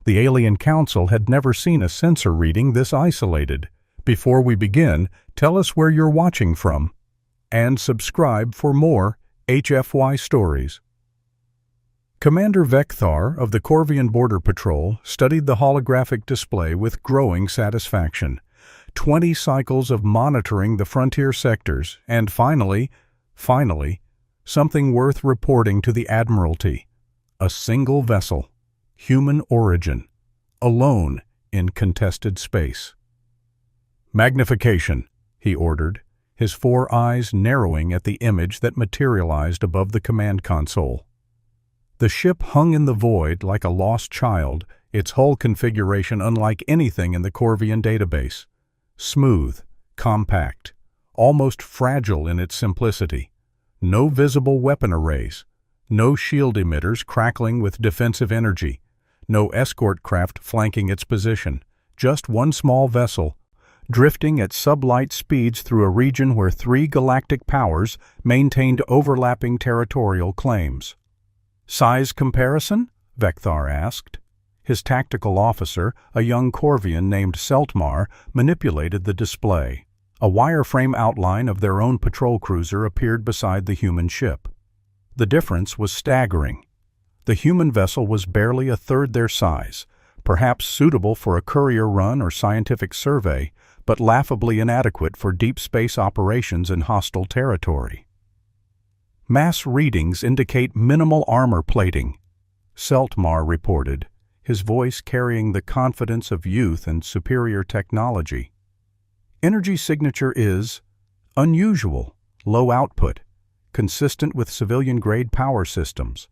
The Alien Council had never seen a sensor reading this isolated. Before we begin, tell us where you're watching from. And subscribe for more HFY stories. Commander Vekthar of the Corvian Border Patrol studied the holographic display with growing satisfaction. 20 cycles of monitoring the frontier sectors, and finally, something worth reporting to the Admiralty. A single vessel, human origin, alone in contested space. Magnification, he ordered, his 4 eyes narrowing at the image that materialized above the command console. The ship hung in the void like a lost child, its hull configuration unlike anything in the Corvian database. Smooth, compact, almost fragile in its simplicity. No visible weapon arrays, no shield emitters crackling with defensive energy, no escort craft flanking its position, just one small vessel, drifting at sublight speeds through a region where 3 galactic powers maintained overlapping territorial claims. Size comparison? Vekthar asked. His tactical officer, a young Corvian named Seltmar, manipulated the display. A wireframe outline of their own patrol cruiser appeared beside the human ship. The difference was staggering. The human vessel was barely a third their size, perhaps suitable for a courier run or scientific survey, but laughably inadequate for deep space operations in hostile territory. Mass readings indicate minimal armor plating, Seltmar reported, his voice carrying the confidence of youth and superior technology. Energy signature is unusual, low output, consistent with civilian-grade power systems.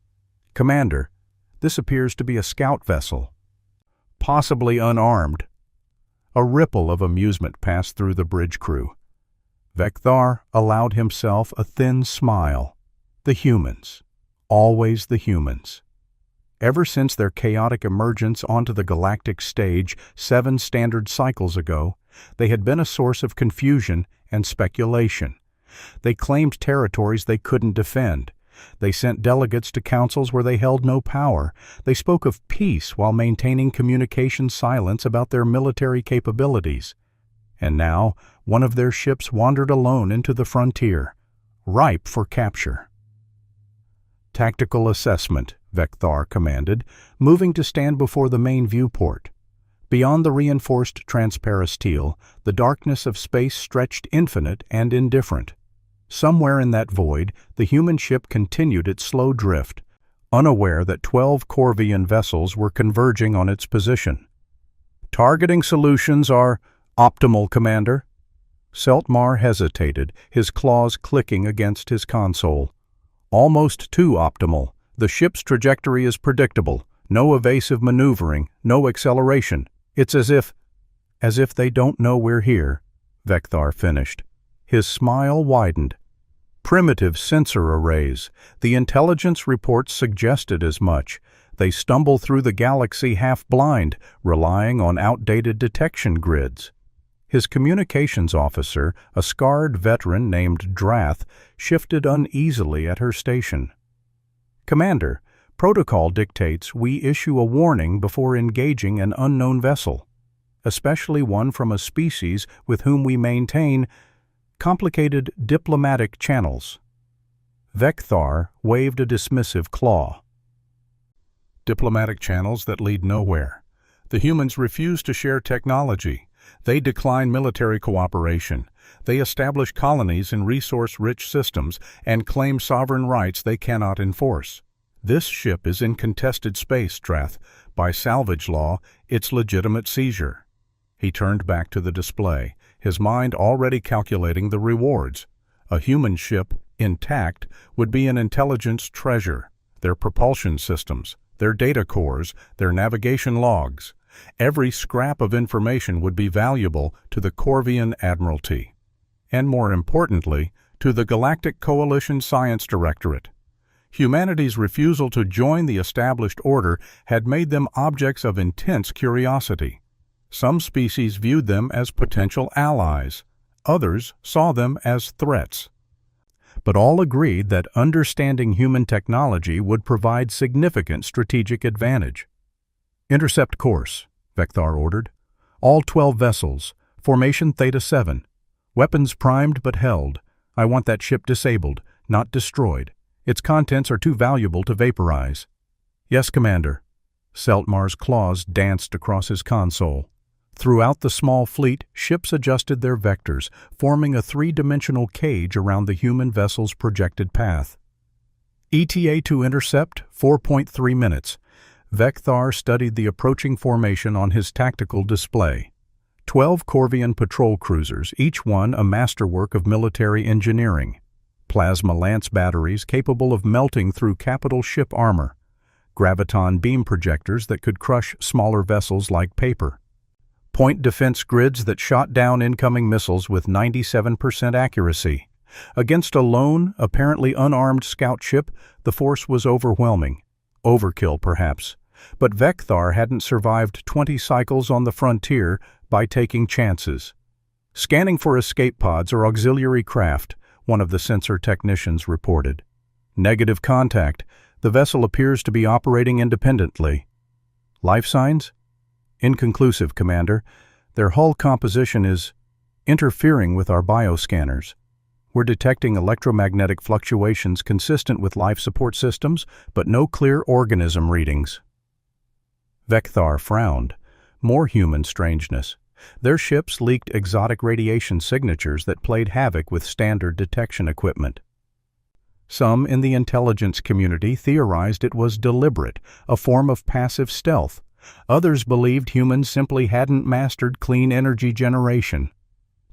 Commander, this appears to be a scout vessel, possibly unarmed. A ripple of amusement passed through the bridge crew. Vekthar allowed himself a thin smile. The humans, always the humans. Ever since their chaotic emergence onto the galactic stage 7 standard cycles ago, they had been a source of confusion and speculation. They claimed territories they couldn't defend. They sent delegates to councils where they held no power. They spoke of peace while maintaining communication silence about their military capabilities. And now, one of their ships wandered alone into the frontier, ripe for capture. Tactical assessment, Vekthar commanded, moving to stand before the main viewport. Beyond the reinforced transparistile, the darkness of space stretched infinite and indifferent. Somewhere in that void, the human ship continued its slow drift, unaware that 12 Corvian vessels were converging on its position. Targeting solutions are optimal, Commander. Seltmar hesitated, his claws clicking against his console. Almost too optimal. The ship's trajectory is predictable. No evasive maneuvering, no acceleration. It's as if they don't know we're here, Vekthar finished. His smile widened. Primitive sensor arrays. The intelligence reports suggested as much. They stumble through the galaxy half-blind, relying on outdated detection grids. His communications officer, a scarred veteran named Drath, shifted uneasily at her station. Commander, protocol dictates we issue a warning before engaging an unknown vessel, especially one from a species with whom we maintain complicated diplomatic channels. Vekthar waved a dismissive claw. Diplomatic channels that lead nowhere. The humans refuse to share technology. They decline military cooperation. They establish colonies in resource-rich systems and claim sovereign rights they cannot enforce. This ship is in contested space, Drath. By salvage law, it's legitimate seizure. He turned back to the display, his mind already calculating the rewards. A human ship, intact, would be an intelligence treasure. Their propulsion systems, their data cores, their navigation logs. Every scrap of information would be valuable to the Corvian Admiralty, and more importantly, to the Galactic Coalition Science Directorate. Humanity's refusal to join the established order had made them objects of intense curiosity. Some species viewed them as potential allies, others saw them as threats. But all agreed that understanding human technology would provide significant strategic advantage. "Intercept course," Vecthar ordered. "All 12 vessels. Formation Theta 7. Weapons primed but held. I want that ship disabled, not destroyed. Its contents are too valuable to vaporize." "Yes, Commander." Seltmar's claws danced across his console. Throughout the small fleet, ships adjusted their vectors, forming a three-dimensional cage around the human vessel's projected path. ETA to intercept, 4.3 minutes. Vecthar studied the approaching formation on his tactical display. 12 Corvian patrol cruisers, each one a masterwork of military engineering. Plasma lance batteries capable of melting through capital ship armor. Graviton beam projectors that could crush smaller vessels like paper. Point defense grids that shot down incoming missiles with 97% accuracy. Against a lone, apparently unarmed scout ship, the force was overwhelming. Overkill, perhaps. But Vecthar hadn't survived 20 cycles on the frontier by taking chances. "Scanning for escape pods or auxiliary craft," one of the sensor technicians reported. "Negative contact. The vessel appears to be operating independently." "Life signs?" "Inconclusive, Commander. Their hull composition is interfering with our bioscanners. We're detecting electromagnetic fluctuations consistent with life support systems, but no clear organism readings." Vecthar frowned. More human strangeness. Their ships leaked exotic radiation signatures that played havoc with standard detection equipment. Some in the intelligence community theorized it was deliberate, a form of passive stealth. Others believed humans simply hadn't mastered clean energy generation.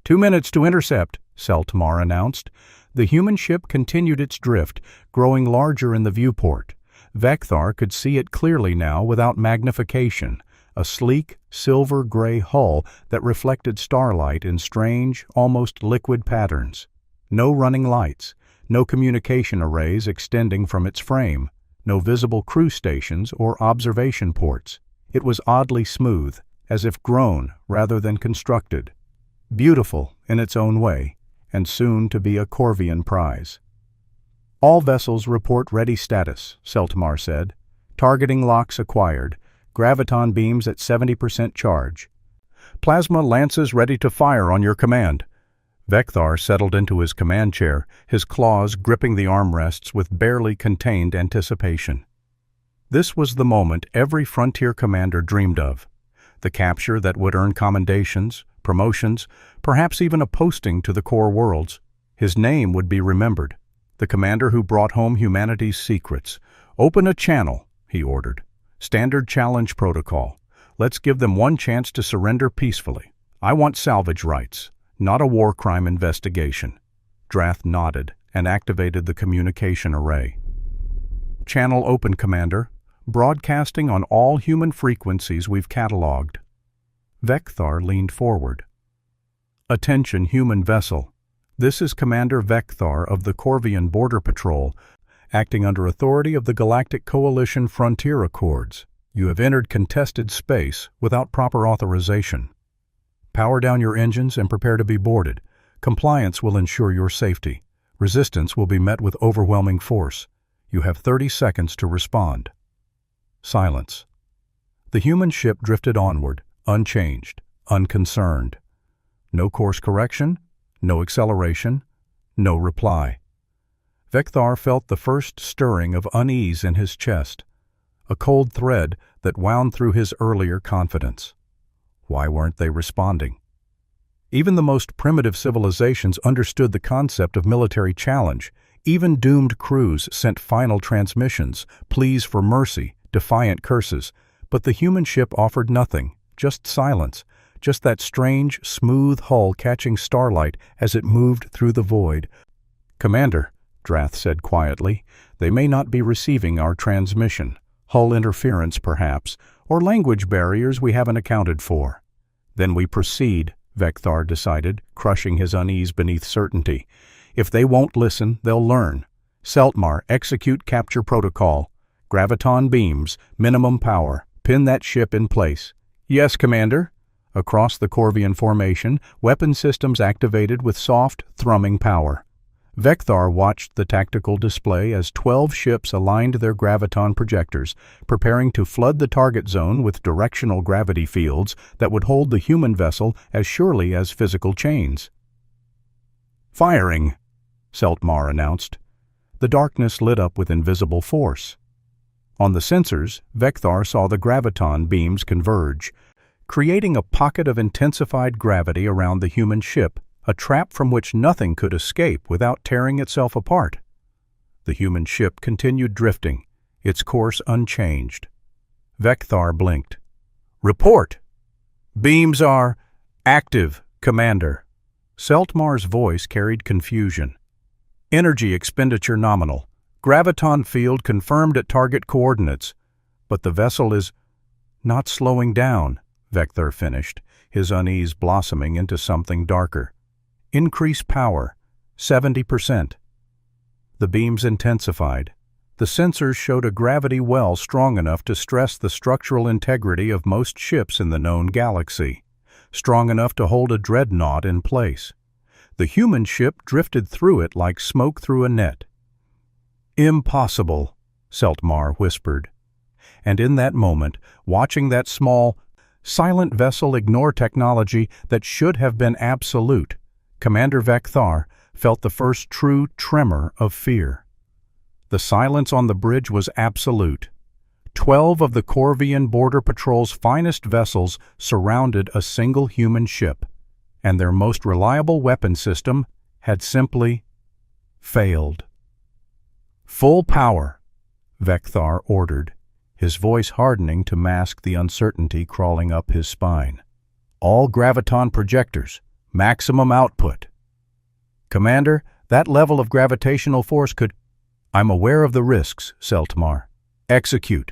2 minutes to intercept," Seltmar announced. The human ship continued its drift, growing larger in the viewport. Vecthar could see it clearly now without magnification, a sleek, silver-gray hull that reflected starlight in strange, almost liquid patterns. No running lights, no communication arrays extending from its frame, no visible crew stations or observation ports. It was oddly smooth, as if grown rather than constructed. Beautiful in its own way, and soon to be a Corvian prize. "All vessels report ready status," Seltmar said. "Targeting locks acquired. Graviton beams at 70% charge. Plasma lances ready to fire on your command." Vecthar settled into his command chair, his claws gripping the armrests with barely contained anticipation. This was the moment every frontier commander dreamed of. The capture that would earn commendations, promotions, perhaps even a posting to the core worlds. His name would be remembered. The commander who brought home humanity's secrets. "Open a channel," he ordered. "Standard challenge protocol. Let's give them one chance to surrender peacefully. I want salvage rights, not a war crime investigation." Drath nodded and activated the communication array. "Channel open, Commander. Broadcasting on all human frequencies we've cataloged." Vecthar leaned forward. "Attention, human vessel. This is Commander Vecthar of the Corvian Border Patrol, acting under authority of the Galactic Coalition Frontier Accords. You have entered contested space without proper authorization. Power down your engines and prepare to be boarded. Compliance will ensure your safety. Resistance will be met with overwhelming force. You have 30 seconds to respond." Silence. The human ship drifted onward, unchanged, unconcerned. No course correction, no acceleration, no reply. Vecthar felt the first stirring of unease in his chest, a cold thread that wound through his earlier confidence. Why weren't they responding? Even the most primitive civilizations understood the concept of military challenge. Even doomed crews sent final transmissions, pleas for mercy, defiant curses, but the human ship offered nothing, just silence, just that strange, smooth hull catching starlight as it moved through the void. "Commander," Drath said quietly, "they may not be receiving our transmission. Hull interference, perhaps, or language barriers we haven't accounted for." "Then we proceed," Vecthar decided, crushing his unease beneath certainty. "If they won't listen, they'll learn. Seltmar, execute capture protocol. Graviton beams, minimum power. Pin that ship in place." "Yes, Commander." Across the Corvian formation, weapon systems activated with soft, thrumming power. Vecthar watched the tactical display as 12 ships aligned their graviton projectors, preparing to flood the target zone with directional gravity fields that would hold the human vessel as surely as physical chains. "Firing," Seltmar announced. The darkness lit up with invisible force. On the sensors, Vecthar saw the graviton beams converge, creating a pocket of intensified gravity around the human ship, a trap from which nothing could escape without tearing itself apart. The human ship continued drifting, its course unchanged. Vecthar blinked. "Report! Beams are active, Commander." Seltmar's voice carried confusion. "Energy expenditure nominal. Graviton field confirmed at target coordinates. But the vessel is not slowing down," Vecthar finished, his unease blossoming into something darker. "Increase power, 70%. The beams intensified. The sensors showed a gravity well strong enough to stress the structural integrity of most ships in the known galaxy, strong enough to hold a dreadnought in place. The human ship drifted through it like smoke through a net. "Impossible," Seltmar whispered. And in that moment, watching that small, silent vessel ignore technology that should have been absolute, Commander Vecthar felt the first true tremor of fear. The silence on the bridge was absolute. 12 of the Corvian Border Patrol's finest vessels surrounded a single human ship, and their most reliable weapon system had simply failed. "Full power," Vecthar ordered, his voice hardening to mask the uncertainty crawling up his spine. "All graviton projectors. Maximum output." "Commander, that level of gravitational force could—" "I'm aware of the risks, Seltmar. Execute."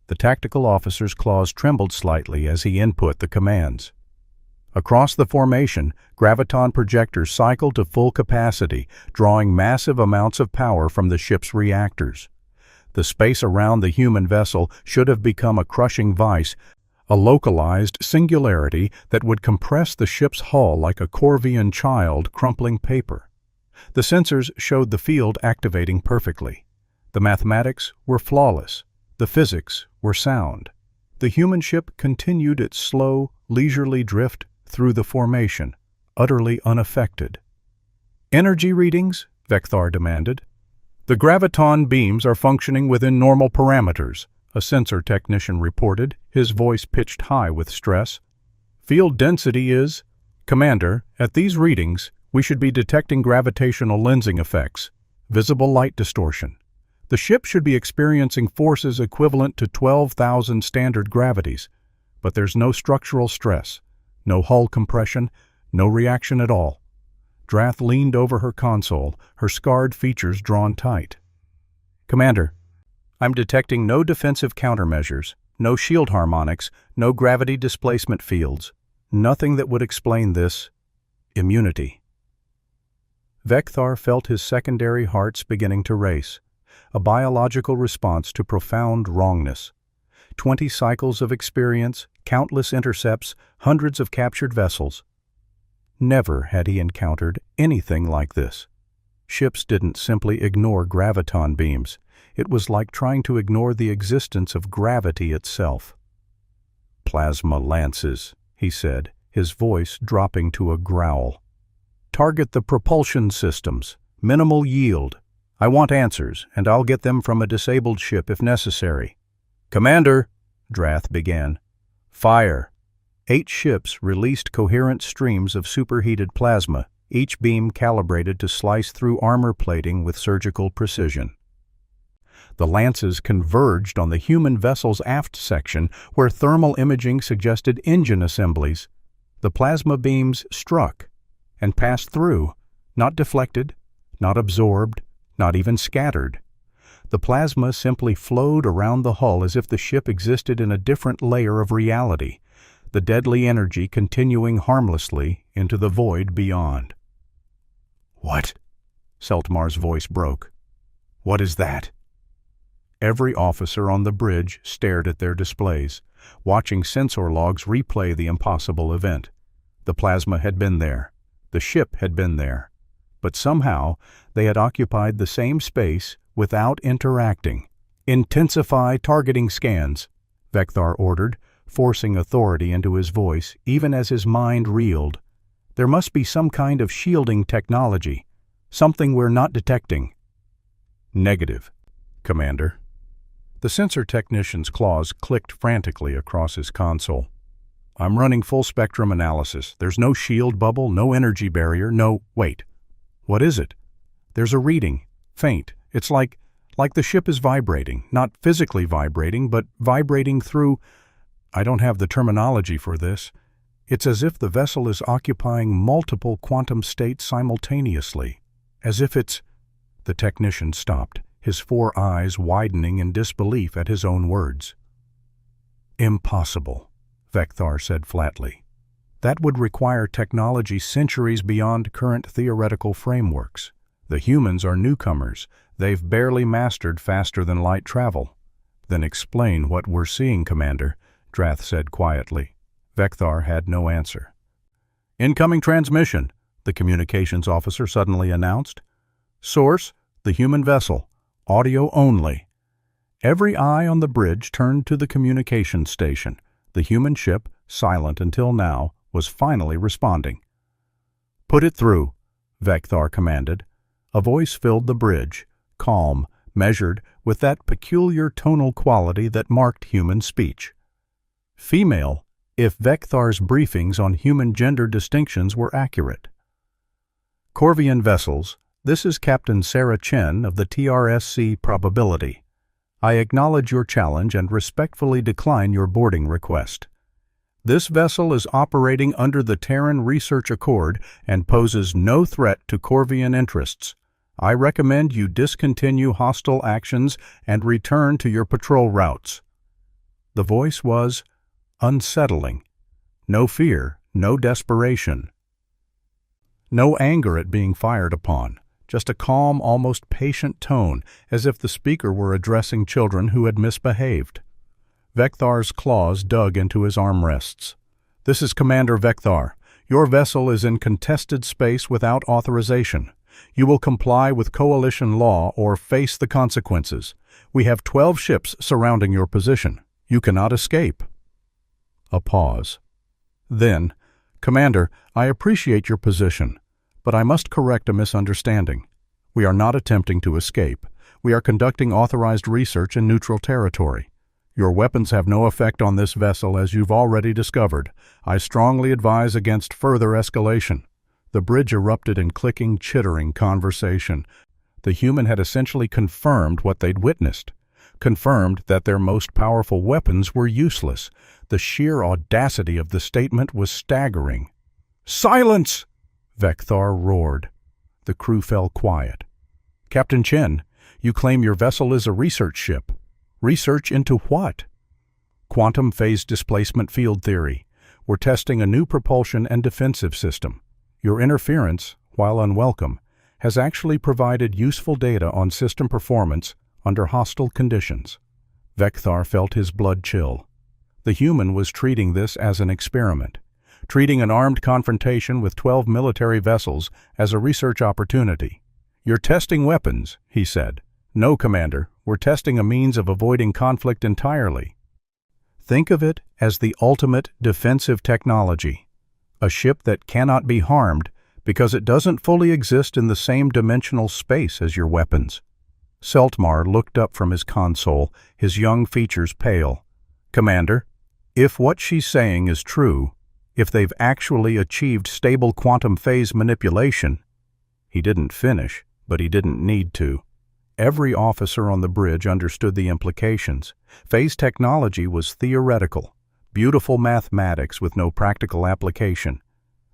The tactical officer's claws trembled slightly as he input the commands. Across the formation, graviton projectors cycled to full capacity, drawing massive amounts of power from the ship's reactors. The space around the human vessel should have become a crushing vice, a localized singularity that would compress the ship's hull like a Corvian child crumpling paper. The sensors showed the field activating perfectly. The mathematics were flawless. The physics were sound. The human ship continued its slow, leisurely drift through the formation, utterly unaffected. "Energy readings?" Vecthar demanded. "The graviton beams are functioning within normal parameters," a sensor technician reported, his voice pitched high with stress. "Field density is—" "Commander, at these readings, we should be detecting gravitational lensing effects, visible light distortion. The ship should be experiencing forces equivalent to 12,000 standard gravities, but there's no structural stress, no hull compression, no reaction at all." Drath leaned over her console, her scarred features drawn tight. "Commander, I'm detecting no defensive countermeasures, no shield harmonics, no gravity displacement fields. Nothing that would explain this immunity." Vecthar felt his secondary hearts beginning to race, a biological response to profound wrongness. 20 cycles of experience, countless intercepts, hundreds of captured vessels. Never had he encountered anything like this. Ships didn't simply ignore graviton beams. It was like trying to ignore the existence of gravity itself. "Plasma lances," he said, his voice dropping to a growl. "Target the propulsion systems. Minimal yield. I want answers, and I'll get them from a disabled ship if necessary." "Commander," Drath began. "Fire." 8 ships released coherent streams of superheated plasma, each beam calibrated to slice through armor plating with surgical precision. The lances converged on the human vessel's aft section, where thermal imaging suggested engine assemblies. The plasma beams struck and passed through, not deflected, not absorbed, not even scattered. The plasma simply flowed around the hull as if the ship existed in a different layer of reality, the deadly energy continuing harmlessly into the void beyond. "What?" Seltmar's voice broke. "What is that?" Every officer on the bridge stared at their displays, watching sensor logs replay the impossible event. The plasma had been there. The ship had been there. but somehow they had occupied the same space without interacting. "Intensify targeting scans," Vekthar ordered, forcing authority into his voice even as his mind reeled. "There must be some kind of shielding technology, something we're not detecting." "Negative, Commander." The sensor technician's claws clicked frantically across his console. "I'm running full-spectrum analysis. There's no shield bubble, no energy barrier, no— Wait. What is it? There's a reading. Faint. It's like the ship is vibrating. Not physically vibrating, but vibrating through— I don't have the terminology for this. It's as if the vessel is occupying multiple quantum states simultaneously. As if it's— The technician stopped, his four eyes widening in disbelief at his own words. "Impossible," Vekthar said flatly. "That would require technology centuries beyond current theoretical frameworks. The humans are newcomers. They've barely mastered faster-than-light travel." "Then explain what we're seeing, Commander," Drath said quietly. Vekthar had no answer. "Incoming transmission," the communications officer suddenly announced. "Source, the human vessel. Audio only." Every eye on the bridge turned to the communications station. The human ship, silent until now, was finally responding. "Put it through," Vekthar commanded. A voice filled the bridge, calm, measured, with that peculiar tonal quality that marked human speech. Female, if Vekthar's briefings on human gender distinctions were accurate. "Corvian vessels, this is Captain Sarah Chen of the TRSC Probability. I acknowledge your challenge and respectfully decline your boarding request. This vessel is operating under the Terran Research Accord and poses no threat to Corvian interests. I recommend you discontinue hostile actions and return to your patrol routes." The voice was unsettling. No fear, no desperation. No anger at being fired upon. Just a calm, almost patient tone, as if the speaker were addressing children who had misbehaved. Vekthar's claws dug into his armrests. "This is Commander Vekthar. Your vessel is in contested space without authorization. You will comply with coalition law or face the consequences. We have 12 ships surrounding your position. You cannot escape." A pause. Then, "Commander, I appreciate your position, but I must correct a misunderstanding. We are not attempting to escape. We are conducting authorized research in neutral territory. Your weapons have no effect on this vessel, as you've already discovered. I strongly advise against further escalation." The bridge erupted in clicking, chittering conversation. The human had essentially confirmed what they'd witnessed, confirmed that their most powerful weapons were useless. The sheer audacity of the statement was staggering. "Silence!" Vekthar roared. The crew fell quiet. "Captain Chen, you claim your vessel is a research ship. Research into what?" "Quantum phase displacement field theory. We're testing a new propulsion and defensive system. Your interference, while unwelcome, has actually provided useful data on system performance under hostile conditions." Vekthar felt his blood chill. The human was treating this as an experiment, treating an armed confrontation with 12 military vessels as a research opportunity. "You're testing weapons," he said. "No, Commander, we're testing a means of avoiding conflict entirely. Think of it as the ultimate defensive technology. A ship that cannot be harmed because it doesn't fully exist in the same dimensional space as your weapons." Seltmar looked up from his console, his young features pale. "Commander, if what she's saying is true, if they've actually achieved stable quantum phase manipulation—" He didn't finish, but he didn't need to. Every officer on the bridge understood the implications. Phase technology was theoretical, beautiful mathematics with no practical application.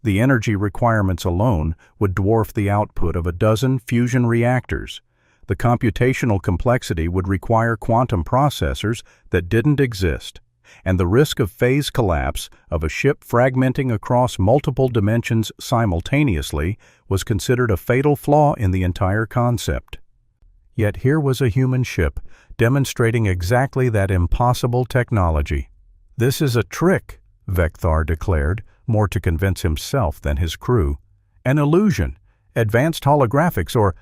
The energy requirements alone would dwarf the output of a dozen fusion reactors. The computational complexity would require quantum processors that didn't exist, and the risk of phase collapse, of a ship fragmenting across multiple dimensions simultaneously, was considered a fatal flaw in the entire concept. Yet here was a human ship demonstrating exactly that impossible technology. "This is a trick," Vekthar declared, more to convince himself than his crew. "An illusion, advanced holographics, or...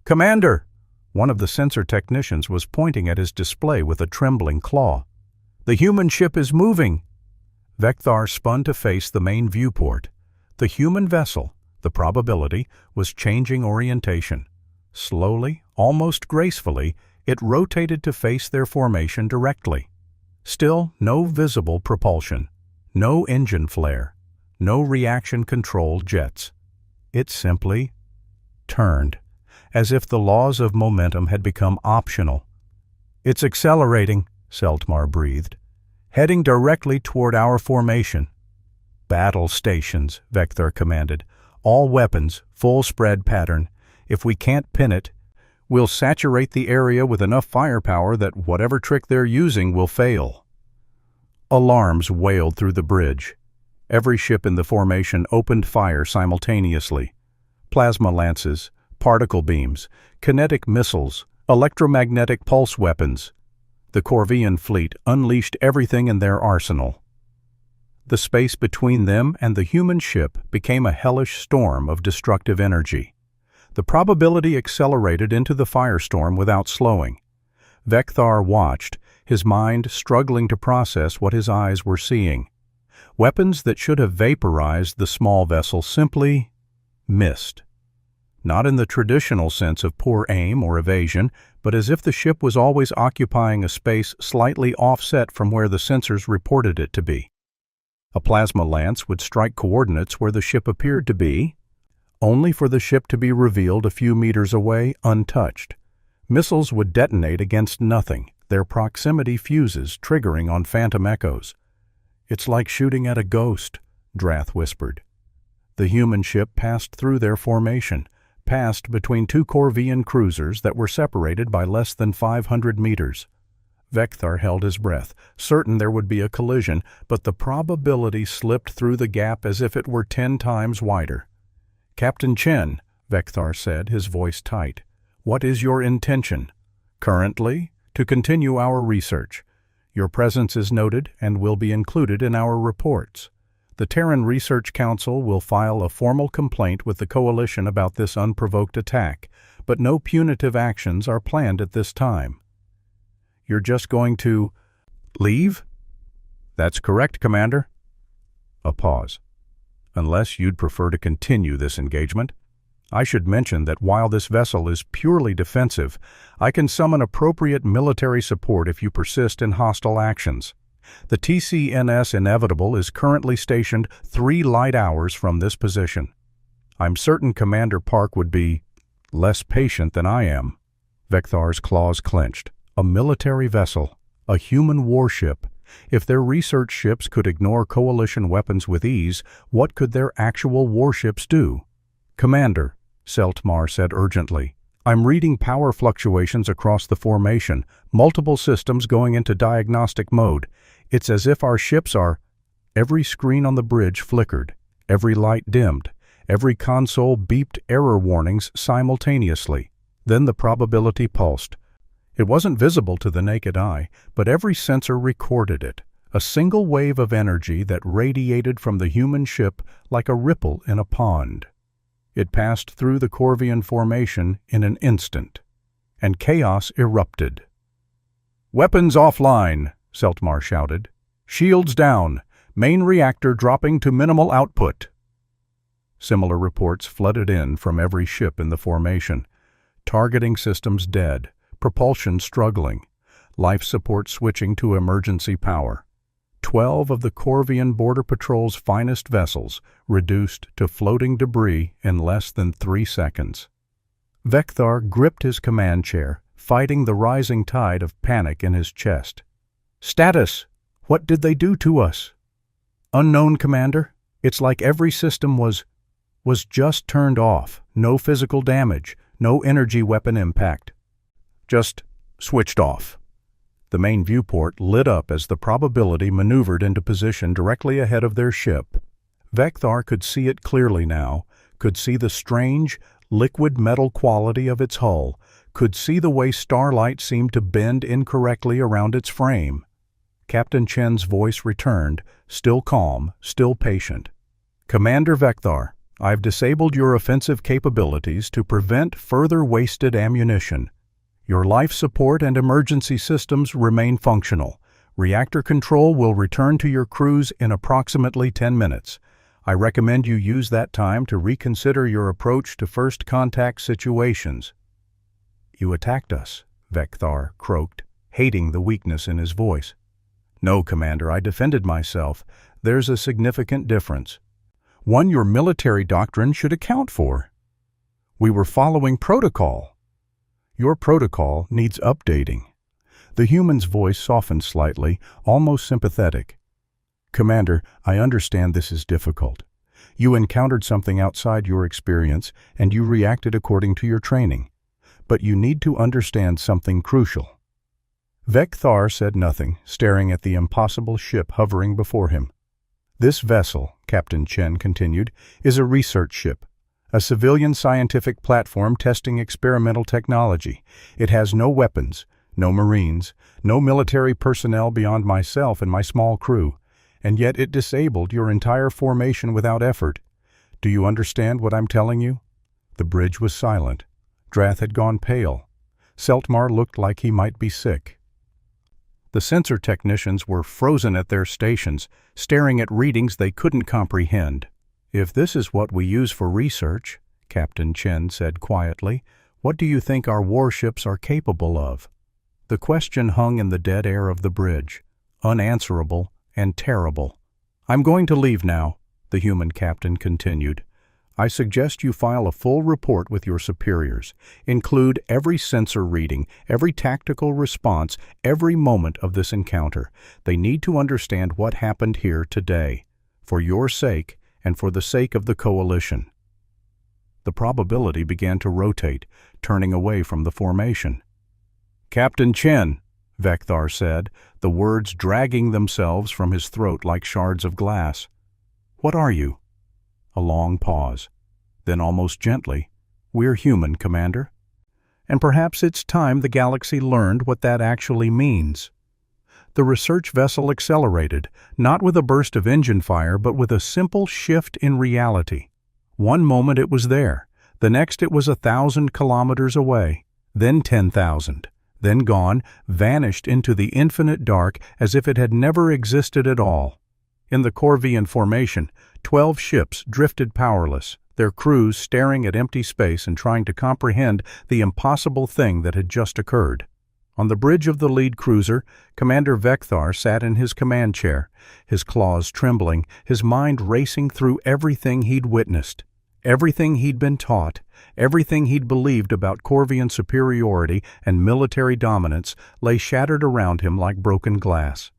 Commander! One of the sensor technicians was pointing at his display with a trembling claw. The human ship is moving! Vekthar spun to face the main viewport. The human vessel, the probability, was changing orientation. Slowly, almost gracefully, it rotated to face their formation directly. Still no visible propulsion, no engine flare, no reaction-controlled jets. It simply turned, as if the laws of momentum had become optional. "It's accelerating," Seltmar breathed, "heading directly toward our formation." "Battle stations," Vekthar commanded. "All weapons, full spread pattern. If we can't pin it, we'll saturate the area with enough firepower that whatever trick they're using will fail." Alarms wailed through the bridge. Every ship in the formation opened fire simultaneously. Plasma lances, particle beams, kinetic missiles, electromagnetic pulse weapons. The Corvian fleet unleashed everything in their arsenal. The space between them and the human ship became a hellish storm of destructive energy. The probability accelerated into the firestorm without slowing. Vekthar watched, his mind struggling to process what his eyes were seeing. Weapons that should have vaporized the small vessel simply missed. Not in the traditional sense of poor aim or evasion, but as if the ship was always occupying a space slightly offset from where the sensors reported it to be. A plasma lance would strike coordinates where the ship appeared to be, only for the ship to be revealed a few meters away untouched. Missiles would detonate against nothing, their proximity fuses triggering on phantom echoes. "It's like shooting at a ghost," Drath whispered. The human ship passed through their formation, passed between two Corvian cruisers that were separated by less than 500 meters. Vekthar held his breath, certain there would be a collision, but the probability slipped through the gap as if it were 10 times wider. "Captain Chen," Vekthar said, his voice tight, "what is your intention?" "Currently, to continue our research. Your presence is noted and will be included in our reports. The Terran Research Council will file a formal complaint with the Coalition about this unprovoked attack, but no punitive actions are planned at this time." "You're just going to leave?" "That's correct, Commander." A pause. "Unless you'd prefer to continue this engagement. I should mention that while this vessel is purely defensive, I can summon appropriate military support if you persist in hostile actions. The TCNS Inevitable is currently stationed 3 light hours from this position. I'm certain Commander Park would be less patient than I am." Vekthar's claws clenched. A military vessel, a human warship. If their research ships could ignore Coalition weapons with ease, what could their actual warships do? "Commander," Seltmar said urgently, "I'm reading power fluctuations across the formation, multiple systems going into diagnostic mode. It's as if our ships are..." Every screen on the bridge flickered, every light dimmed, every console beeped error warnings simultaneously. Then the probability pulsed. It wasn't visible to the naked eye, but every sensor recorded it, a single wave of energy that radiated from the human ship like a ripple in a pond. It passed through the Corvian formation in an instant, and chaos erupted. "Weapons offline," Seltmar shouted. "Shields down. Main reactor dropping to minimal output." Similar reports flooded in from every ship in the formation. Targeting systems dead, propulsion struggling, life support switching to emergency power. 12 of the Corvian Border Patrol's finest vessels reduced to floating debris in less than 3 seconds. Vekthar gripped his command chair, fighting the rising tide of panic in his chest. "Status! What did they do to us?" "Unknown, Commander. It's like every system was just turned off. No physical damage, no energy weapon impact. Just switched off." The main viewport lit up as the probability maneuvered into position directly ahead of their ship. Vekthar could see it clearly now, could see the strange, liquid metal quality of its hull, could see the way starlight seemed to bend incorrectly around its frame. Captain Chen's voice returned, still calm, still patient. "Commander Vekthar, I've disabled your offensive capabilities to prevent further wasted ammunition. Your life support and emergency systems remain functional. Reactor control will return to your crews in approximately 10 minutes. I recommend you use that time to reconsider your approach to first contact situations." "You attacked us," Vekthar croaked, hating the weakness in his voice. "No, Commander, I defended myself. There's a significant difference. One your military doctrine should account for. We were following protocol. Your protocol needs updating." The human's voice softened slightly, almost sympathetic. "Commander, I understand this is difficult. You encountered something outside your experience, and you reacted according to your training. But you need to understand something crucial." Vekthar said nothing, staring at the impossible ship hovering before him. "This vessel," Captain Chen continued, "is a research ship, a civilian scientific platform testing experimental technology. It has no weapons, no Marines, no military personnel beyond myself and my small crew, and yet it disabled your entire formation without effort. Do you understand what I'm telling you?" The bridge was silent. Drath had gone pale. Seltmar looked like he might be sick. The sensor technicians were frozen at their stations, staring at readings they couldn't comprehend. "If this is what we use for research," Captain Chen said quietly, "what do you think our warships are capable of?" The question hung in the dead air of the bridge, unanswerable and terrible. "I'm going to leave now," the human captain continued. "I suggest you file a full report with your superiors. Include every sensor reading, every tactical response, every moment of this encounter. They need to understand what happened here today, for your sake and for the sake of the coalition." The probability began to rotate, turning away from the formation. "Captain Chen," Vekthar said, the words dragging themselves from his throat like shards of glass. "What are you?" A long pause. Then almost gently, "We're human, Commander." And perhaps it's time the galaxy learned what that actually means. The research vessel accelerated, not with a burst of engine fire, but with a simple shift in reality. One moment it was there, the next it was 1,000 kilometers away, then 10,000. Then gone, vanished into the infinite dark as if it had never existed at all. In the Corvian formation, 12 ships drifted powerless, their crews staring at empty space and trying to comprehend the impossible thing that had just occurred. On the bridge of the lead cruiser, Commander Vekthar sat in his command chair, his claws trembling, his mind racing through everything he'd witnessed. Everything he'd been taught, everything he'd believed about Corvian superiority and military dominance lay shattered around him like broken glass.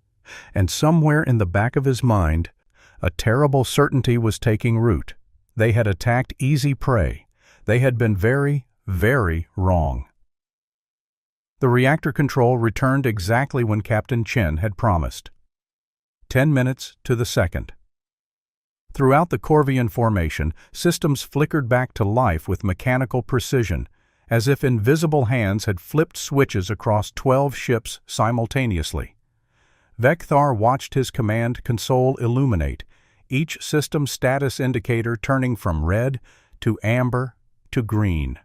And somewhere in the back of his mind, a terrible certainty was taking root. They had attacked easy prey. They had been very, very wrong. The reactor control returned exactly when Captain Chen had promised. 10 minutes to the second. Throughout the Corvian formation, systems flickered back to life with mechanical precision, as if invisible hands had flipped switches across 12 ships simultaneously. Vekthar watched his command console illuminate, each system status indicator turning from red to amber to green.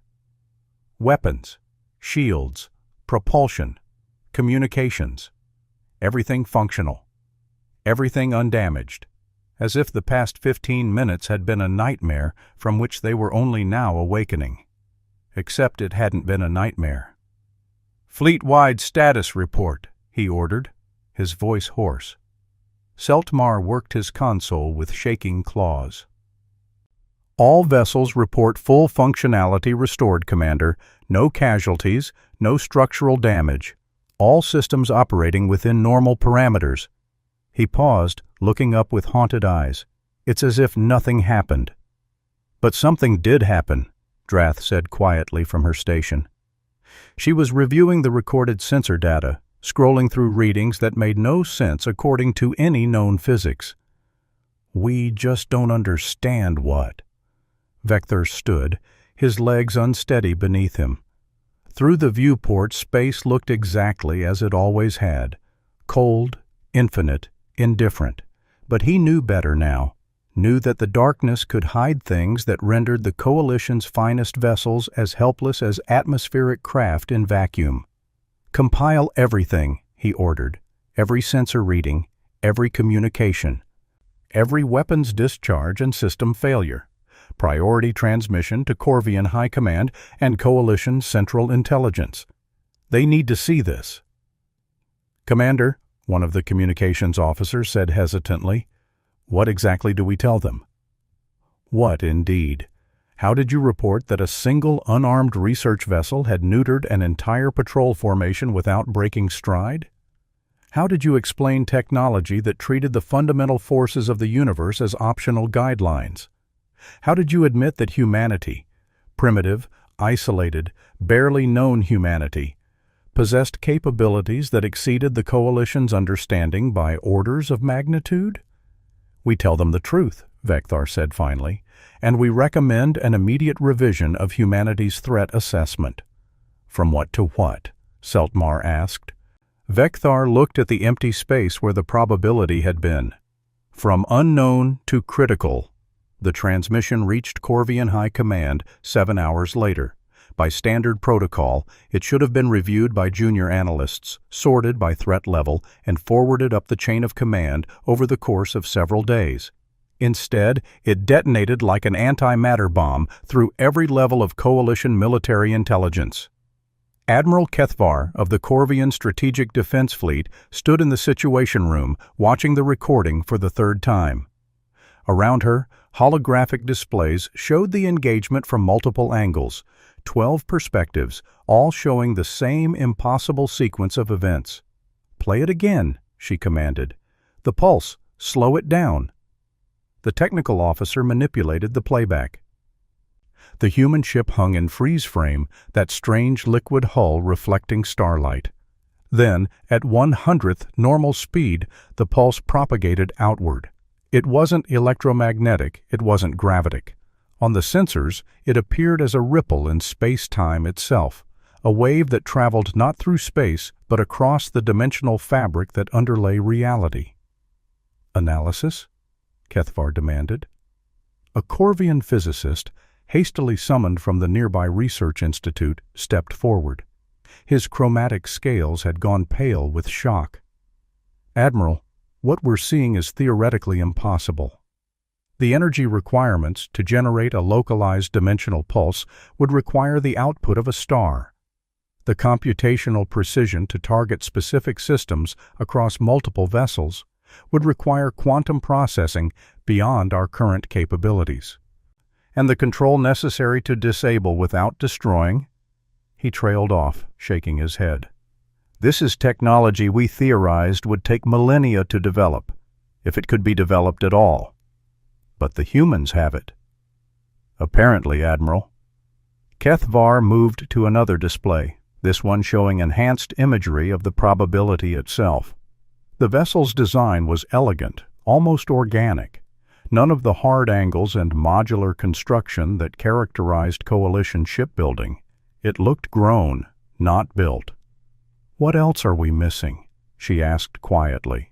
Weapons, shields, propulsion, communications, everything functional, everything undamaged. As if the past 15 minutes had been a nightmare from which they were only now awakening. Except it hadn't been a nightmare. "Fleet-wide status report," he ordered, his voice hoarse. Seltmar worked his console with shaking claws. "All vessels report full functionality restored, Commander. No casualties, no structural damage. All systems operating within normal parameters." He paused, looking up with haunted eyes. "It's as if nothing happened." "But something did happen," Drath said quietly from her station. She was reviewing the recorded sensor data, scrolling through readings that made no sense according to any known physics. "We just don't understand what." Vekthar stood, his legs unsteady beneath him. Through the viewport, space looked exactly as it always had, cold, infinite, indifferent. But he knew better now. knew that the darkness could hide things that rendered the Coalition's finest vessels as helpless as atmospheric craft in vacuum. "Compile everything," he ordered. "Every sensor reading, every communication, every weapons discharge and system failure. Priority transmission to Corvian High Command and Coalition Central Intelligence. They need to see this." "Commander," one of the communications officers said hesitantly, "what exactly do we tell them?" "What, indeed? How did you report that a single unarmed research vessel had neutered an entire patrol formation without breaking stride? How did you explain technology that treated the fundamental forces of the universe as optional guidelines? How did you admit that humanity, primitive, isolated, barely known humanity, possessed capabilities that exceeded the Coalition's understanding by orders of magnitude?" "We tell them the truth," Vekthar said finally, "and we recommend an immediate revision of humanity's threat assessment." "From what to what?" Seltmar asked. Vekthar looked at the empty space where the probability had been. "From unknown to critical." The transmission reached Corvian High Command 7 hours later. By standard protocol, it should have been reviewed by junior analysts, sorted by threat level, and forwarded up the chain of command over the course of several days. Instead, it detonated like an antimatter bomb through every level of Coalition military intelligence. Admiral Kethvar of the Corvian Strategic Defense Fleet stood in the Situation Room, watching the recording for the third time. Around her, holographic displays showed the engagement from multiple angles, 12 perspectives, all showing the same impossible sequence of events. "Play it again," she commanded. "The pulse, slow it down." The technical officer manipulated the playback. The human ship hung in freeze frame, that strange liquid hull reflecting starlight. Then, at 1/100th normal speed, the pulse propagated outward. It wasn't electromagnetic, it wasn't gravitic. On the sensors, it appeared as a ripple in space-time itself, a wave that traveled not through space, but across the dimensional fabric that underlay reality. "Analysis?" Kethvar demanded. A Corvian physicist, hastily summoned from the nearby research institute, stepped forward. His chromatic scales had gone pale with shock. "Admiral, what we're seeing is theoretically impossible. The energy requirements to generate a localized dimensional pulse would require the output of a star. The computational precision to target specific systems across multiple vessels would require quantum processing beyond our current capabilities. And the control necessary to disable without destroying?" He trailed off, shaking his head. "This is technology we theorized would take millennia to develop, if it could be developed at all. But the humans have it." "Apparently, Admiral." Kethvar moved to another display, this one showing enhanced imagery of the probability itself. The vessel's design was elegant, almost organic. None of the hard angles and modular construction that characterized Coalition shipbuilding. It looked grown, not built. "What else are we missing?" she asked quietly.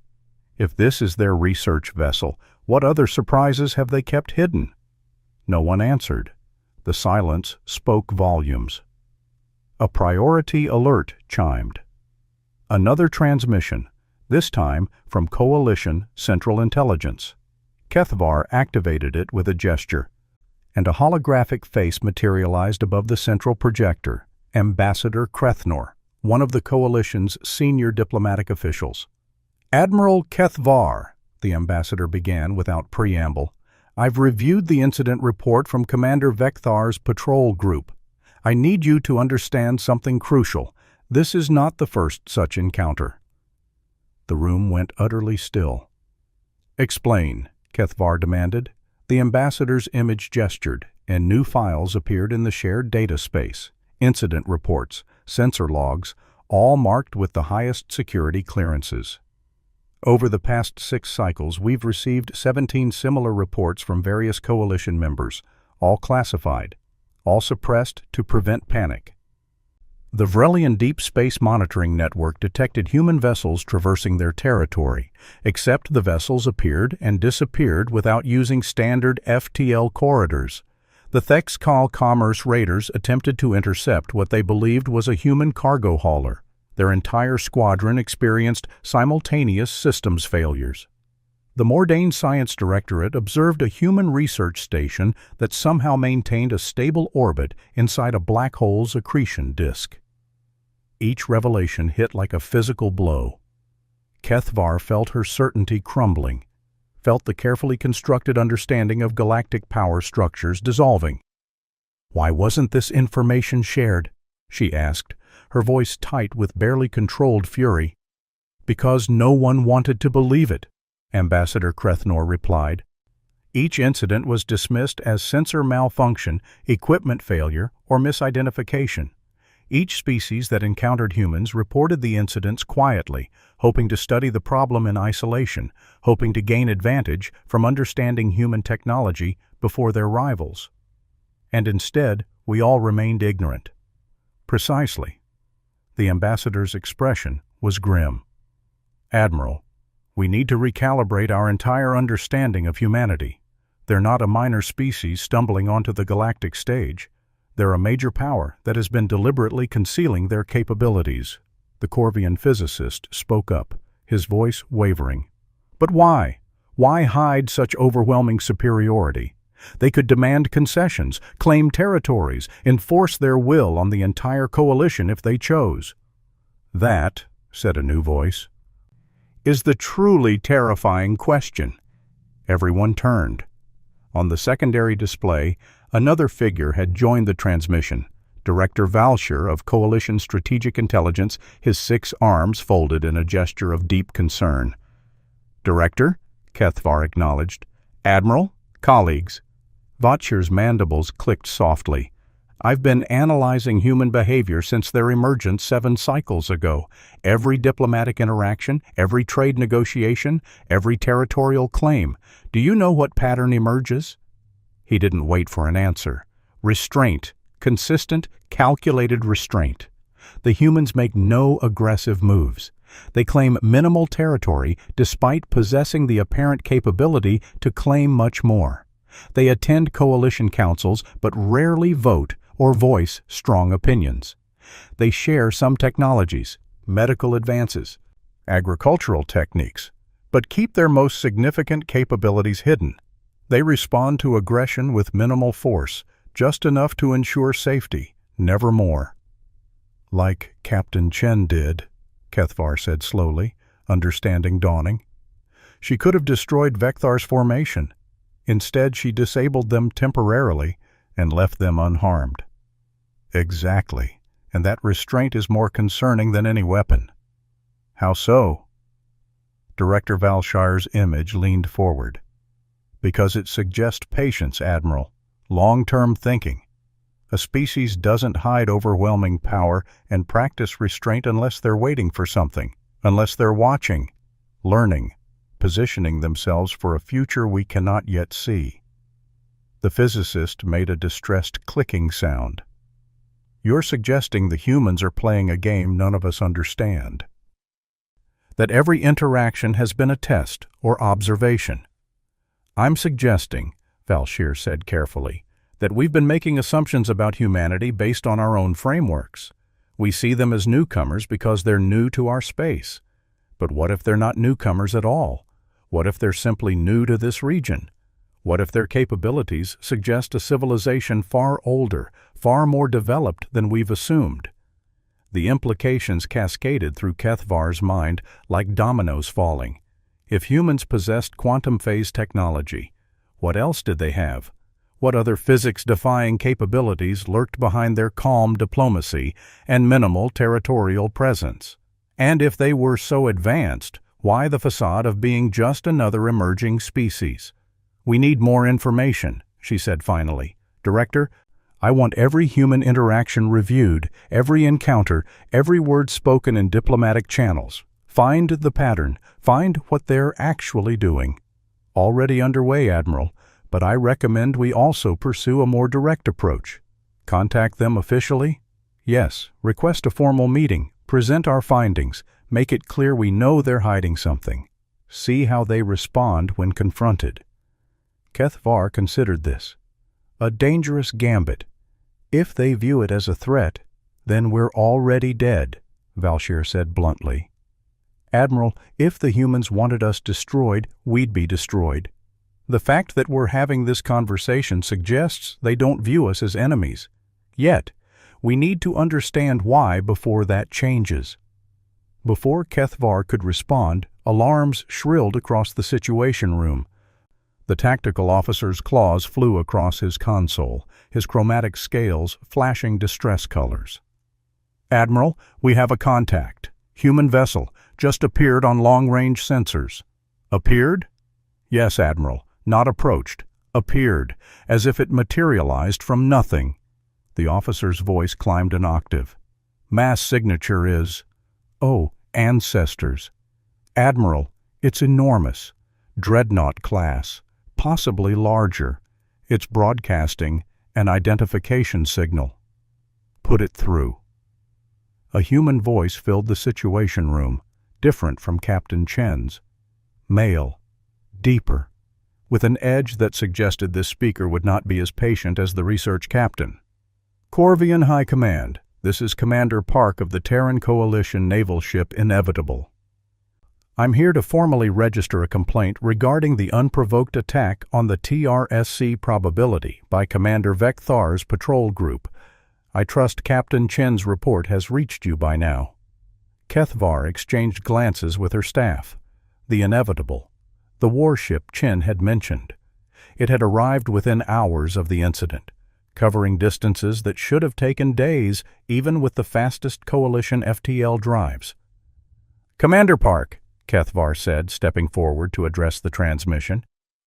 "If this is their research vessel, what other surprises have they kept hidden?" No one answered. The silence spoke volumes. A priority alert chimed. Another transmission, this time from Coalition Central Intelligence. Kethvar activated it with a gesture, and a holographic face materialized above the central projector, Ambassador Krethnor, one of the Coalition's senior diplomatic officials. "Admiral Kethvar," the ambassador began without preamble, "I've reviewed the incident report from Commander Vekthar's patrol group. I need you to understand something crucial. This is not the first such encounter." The room went utterly still. "Explain," Kethvar demanded. The ambassador's image gestured, and new files appeared in the shared data space. Incident reports, sensor logs, all marked with the highest security clearances. "Over the past 6 cycles, we've received 17 similar reports from various Coalition members, all classified, all suppressed to prevent panic." The Vrelian Deep Space Monitoring Network detected human vessels traversing their territory, except the vessels appeared and disappeared without using standard FTL corridors. The Thexcal Commerce raiders attempted to intercept what they believed was a human cargo hauler. Their entire squadron experienced simultaneous systems failures. The Mordain Science Directorate observed a human research station that somehow maintained a stable orbit inside a black hole's accretion disk. Each revelation hit like a physical blow. Kethvar felt her certainty crumbling, felt the carefully constructed understanding of galactic power structures dissolving. "Why wasn't this information shared?" she asked, her voice tight with barely controlled fury. "Because no one wanted to believe it," Ambassador Krethnor replied. Each incident was dismissed as sensor malfunction, equipment failure, or misidentification. Each species that encountered humans reported the incidents quietly, hoping to study the problem in isolation, hoping to gain advantage from understanding human technology before their rivals. And instead, we all remained ignorant. Precisely. The ambassador's expression was grim. "Admiral, we need to recalibrate our entire understanding of humanity. They're not a minor species stumbling onto the galactic stage. They're a major power that has been deliberately concealing their capabilities." The Corvian physicist spoke up, his voice wavering. "But why? Why hide such overwhelming superiority? They could demand concessions, claim territories, enforce their will on the entire coalition if they chose." "That," said a new voice, "is the truly terrifying question." Everyone turned. On the secondary display, another figure had joined the transmission, Director Valshir of Coalition Strategic Intelligence, his 6 arms folded in a gesture of deep concern. "Director," Kethvar acknowledged. "Admiral, colleagues." Valshir's mandibles clicked softly. "I've been analyzing human behavior since their emergence 7 cycles ago. Every diplomatic interaction, every trade negotiation, every territorial claim. Do you know what pattern emerges?" He didn't wait for an answer. Restraint. Consistent, calculated restraint. The humans make no aggressive moves. They claim minimal territory despite possessing the apparent capability to claim much more. They attend coalition councils but rarely vote or voice strong opinions. They share some technologies, medical advances, agricultural techniques, but keep their most significant capabilities hidden. They respond to aggression with minimal force, just enough to ensure safety, never more. "Like Captain Chen did," Kethvar said slowly, understanding dawning. "She could have destroyed Vekthar's formation. Instead, she disabled them temporarily and left them unharmed." "Exactly, and that restraint is more concerning than any weapon." "How so?" Director Valshir's image leaned forward. "Because it suggests patience, Admiral. Long-term thinking. A species doesn't hide overwhelming power and practice restraint unless they're waiting for something, unless they're watching, learning, positioning themselves for a future we cannot yet see." The physicist made a distressed clicking sound. "You're suggesting the humans are playing a game none of us understand. That every interaction has been a test or observation." "I'm suggesting," Valshir said carefully, "that we've been making assumptions about humanity based on our own frameworks. We see them as newcomers because they're new to our space. But what if they're not newcomers at all? What if they're simply new to this region? What if their capabilities suggest a civilization far older, far more developed than we've assumed?" The implications cascaded through Kethvar's mind like dominoes falling. If humans possessed quantum phase technology, what else did they have? What other physics-defying capabilities lurked behind their calm diplomacy and minimal territorial presence? And if they were so advanced, why the facade of being just another emerging species? "We need more information," she said finally. "Director, I want every human interaction reviewed, every encounter, every word spoken in diplomatic channels. Find the pattern, find what they're actually doing." "Already underway, Admiral, but I recommend we also pursue a more direct approach." "Contact them officially?" Yes, request a formal meeting, present our findings, make it clear we know they're hiding something. See how they respond when confronted. Kethvar considered this. A dangerous gambit. If they view it as a threat, then we're already dead, Valshir said bluntly. Admiral, if the humans wanted us destroyed, we'd be destroyed. The fact that we're having this conversation suggests they don't view us as enemies. Yet, we need to understand why before that changes. Before Kethvar could respond, alarms shrilled across the situation room. The tactical officer's claws flew across his console, his chromatic scales flashing distress colors. Admiral, we have a contact. Human vessel, just appeared on long-range sensors. Appeared? Yes, Admiral. Not approached. Appeared, as if it materialized from nothing. The officer's voice climbed an octave. Mass signature is, oh, ancestors. Admiral, it's enormous. Dreadnought class, possibly larger. It's broadcasting an identification signal. Put it through. A human voice filled the situation room, different from Captain Chen's. Male, deeper, with an edge that suggested this speaker would not be as patient as the research captain. Corvian High Command, this is Commander Park of the Terran Coalition naval ship Inevitable. I'm here to formally register a complaint regarding the unprovoked attack on the TRSC Probability by Commander Vekthar's patrol group. I trust Captain Chen's report has reached you by now. Kethvar exchanged glances with her staff. The Inevitable, the warship Chen had mentioned. It had arrived within hours of the incident, covering distances that should have taken days even with the fastest Coalition FTL drives. Commander Park, Kethvar said, stepping forward to address the transmission.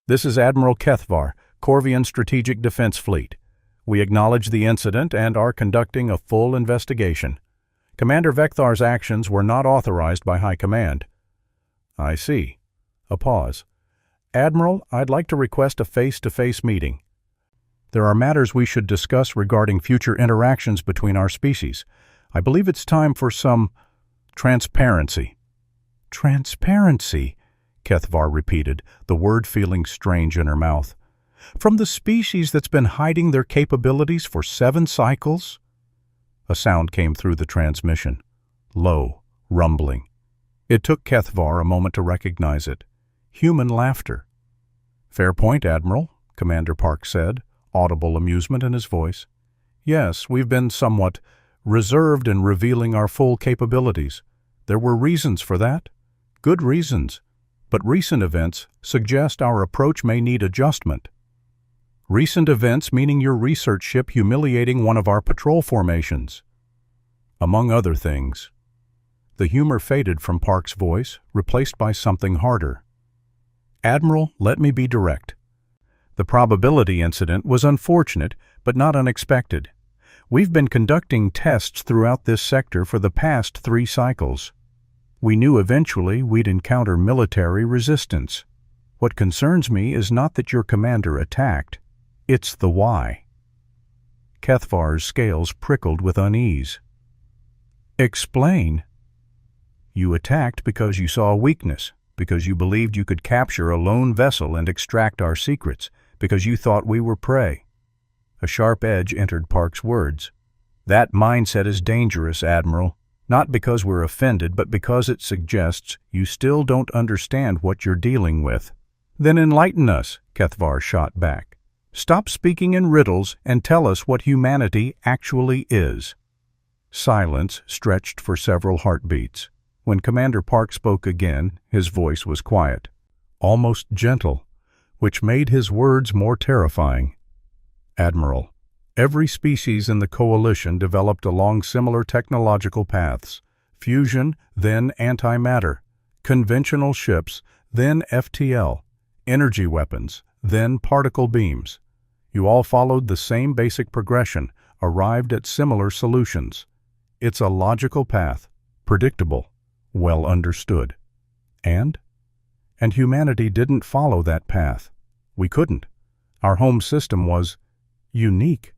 This is Admiral Kethvar, Corvian Strategic Defense Fleet. We acknowledge the incident and are conducting a full investigation. Commander Vekthar's actions were not authorized by High Command. I see. A pause. Admiral, I'd like to request a face-to-face meeting. There are matters we should discuss regarding future interactions between our species. I believe it's time for some transparency. Transparency, Kethvar repeated, the word feeling strange in her mouth. From the species that's been hiding their capabilities for 7 cycles? A sound came through the transmission. Low, rumbling. It took Kethvar a moment to recognize it. Human laughter. Fair point, Admiral, Commander Park said, audible amusement in his voice. Yes, we've been somewhat reserved in revealing our full capabilities. There were reasons for that. Good reasons. But recent events suggest our approach may need adjustment. Recent events meaning your research ship humiliating one of our patrol formations. Among other things. The humor faded from Park's voice, replaced by something harder. Admiral, let me be direct. The probability incident was unfortunate, but not unexpected. We've been conducting tests throughout this sector for the past 3 cycles. We knew eventually we'd encounter military resistance. What concerns me is not that your commander attacked. It's the why. Kethvar's scales prickled with unease. Explain. You attacked because you saw a weakness, because you believed you could capture a lone vessel and extract our secrets, because you thought we were prey. A sharp edge entered Park's words. That mindset is dangerous, Admiral, not because we're offended, but because it suggests you still don't understand what you're dealing with. Then enlighten us, Kethvar shot back. Stop speaking in riddles and tell us what humanity actually is. Silence stretched for several heartbeats. When Commander Park spoke again, his voice was quiet, almost gentle, which made his words more terrifying. Admiral, every species in the Coalition developed along similar technological paths. Fusion, then antimatter. Conventional ships, then FTL. Energy weapons, then particle beams. You all followed the same basic progression, arrived at similar solutions. It's a logical path, predictable, well understood. And humanity didn't follow that path. We couldn't. Our home system was unique,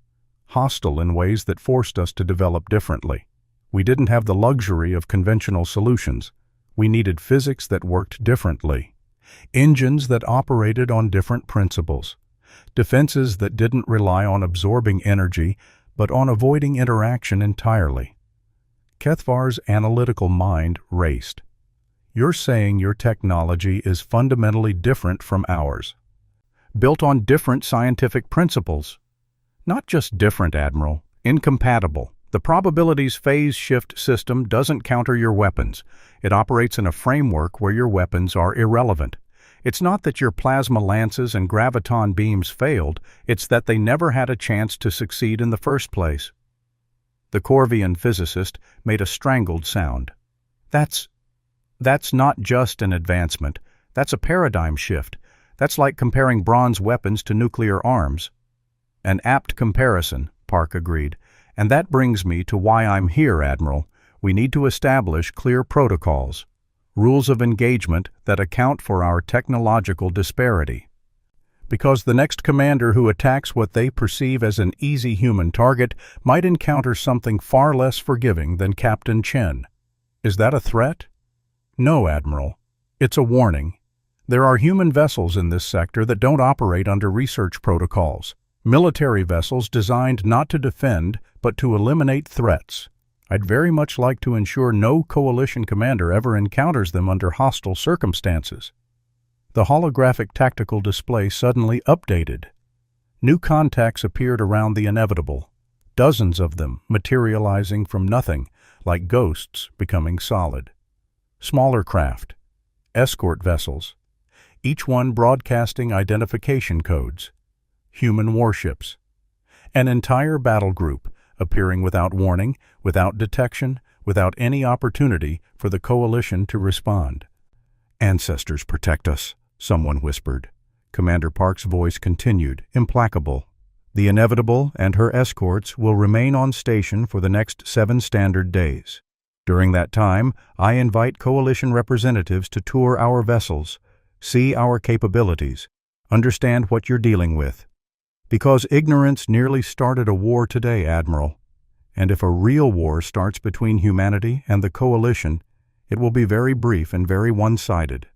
hostile in ways that forced us to develop differently. We didn't have the luxury of conventional solutions. We needed physics that worked differently, engines that operated on different principles, defenses that didn't rely on absorbing energy but on avoiding interaction entirely. Kethvar's analytical mind raced. You're saying your technology is fundamentally different from ours, built on different scientific principles. Not just different, Admiral, incompatible. The probabilities phase shift system doesn't counter your weapons. It operates in a framework where your weapons are irrelevant. It's not that your plasma lances and graviton beams failed, it's that they never had a chance to succeed in the first place. The Corvian physicist made a strangled sound. That's not just an advancement. That's a paradigm shift. That's like comparing bronze weapons to nuclear arms. An apt comparison, Park agreed. And that brings me to why I'm here, Admiral. We need to establish clear protocols, rules of engagement that account for our technological disparity. Because the next commander who attacks what they perceive as an easy human target might encounter something far less forgiving than Captain Chen. Is that a threat? No, Admiral. It's a warning. There are human vessels in this sector that don't operate under research protocols. Military vessels designed not to defend, but to eliminate threats. I'd very much like to ensure no coalition commander ever encounters them under hostile circumstances. The holographic tactical display suddenly updated. New contacts appeared around the inevitable, dozens of them materializing from nothing, like ghosts becoming solid. Smaller craft, escort vessels, each one broadcasting identification codes, human warships, an entire battle group appearing without warning, without detection, without any opportunity for the coalition to respond. "Ancestors protect us," someone whispered. Commander Park's voice continued, implacable. "The Inevitable and her escorts will remain on station for the next 7 standard days. During that time, I invite coalition representatives to tour our vessels, see our capabilities, understand what you're dealing with. Because ignorance nearly started a war today, Admiral. And if a real war starts between humanity and the coalition, it will be very brief and very one-sided."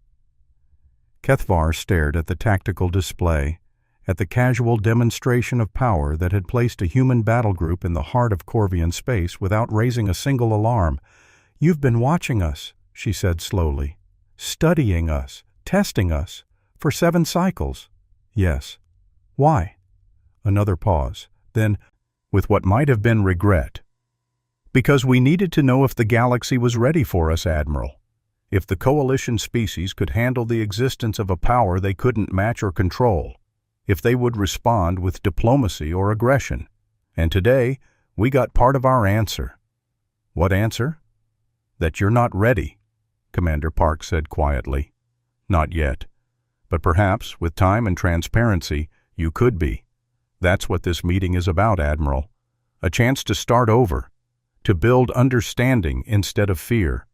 Kethvar stared at the tactical display, at the casual demonstration of power that had placed a human battle group in the heart of Corvian space without raising a single alarm. "You've been watching us," she said slowly, "studying us, testing us, for 7 cycles. "Yes." "Why?" Another pause. Then, with what might have been regret, "Because we needed to know if the galaxy was ready for us, Admiral. If the coalition species could handle the existence of a power they couldn't match or control. If they would respond with diplomacy or aggression. And today, we got part of our answer." "What answer?" "That you're not ready," Commander Park said quietly. "Not yet. But perhaps, with time and transparency, you could be. That's what this meeting is about, Admiral. A chance to start over, to build understanding instead of fear."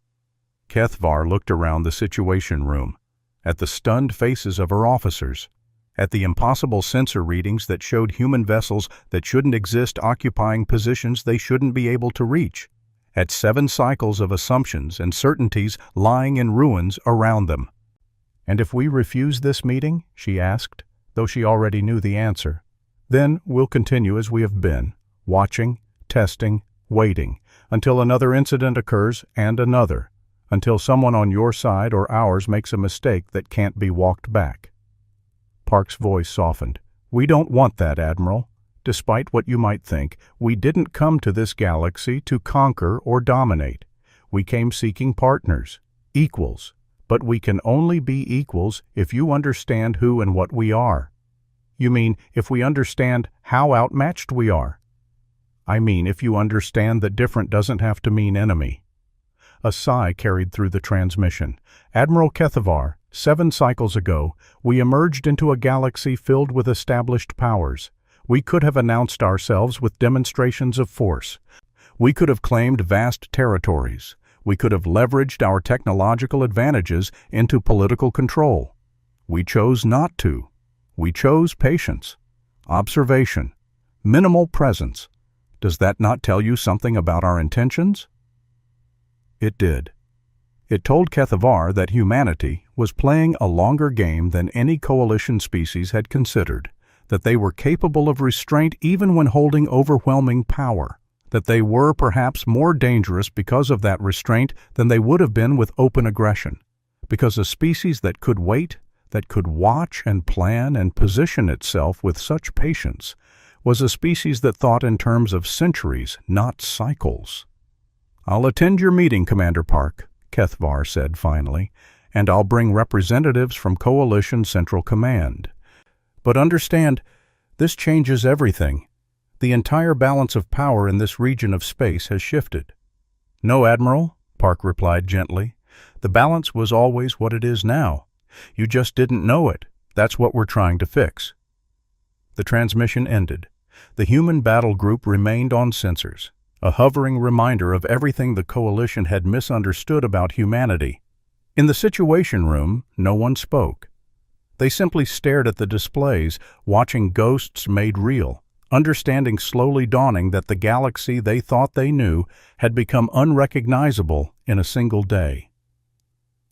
Kethvar looked around the situation room, at the stunned faces of her officers, at the impossible sensor readings that showed human vessels that shouldn't exist occupying positions they shouldn't be able to reach, at 7 cycles of assumptions and certainties lying in ruins around them. "And if we refuse this meeting?" she asked, though she already knew the answer. "Then we'll continue as we have been, watching, testing, waiting, until another incident occurs and another, until someone on your side or ours makes a mistake that can't be walked back." Park's voice softened. "We don't want that, Admiral. Despite what you might think, we didn't come to this galaxy to conquer or dominate. We came seeking partners, equals. But we can only be equals if you understand who and what we are." "You mean if we understand how outmatched we are?" "I mean if you understand that different doesn't have to mean enemy." A sigh carried through the transmission. "Admiral Kethvar, 7 cycles ago, we emerged into a galaxy filled with established powers. We could have announced ourselves with demonstrations of force. We could have claimed vast territories. We could have leveraged our technological advantages into political control. We chose not to. We chose patience, observation, Minimal presence. Does that not tell you something about our intentions? It did. It told Kethavar that humanity was playing a longer game than any coalition species had considered, that they were capable of restraint even when holding overwhelming power, that they were perhaps more dangerous because of that restraint than they would have been with open aggression, because a species that could wait, that could watch and plan and position itself with such patience, was a species that thought in terms of centuries, not cycles. "I'll attend your meeting, Commander Park," Kethavar said finally, "and I'll bring representatives from Coalition Central Command. But understand, this changes everything. The entire balance of power in this region of space has shifted." "No, Admiral," Park replied gently. "The balance was always what it is now. You just didn't know it. That's what we're trying to fix." The transmission ended. The human battle group remained on sensors, a hovering reminder of everything the Coalition had misunderstood about humanity. In the Situation Room, no one spoke. They simply stared at the displays, watching ghosts made real, understanding slowly dawning that the galaxy they thought they knew had become unrecognizable in a single day.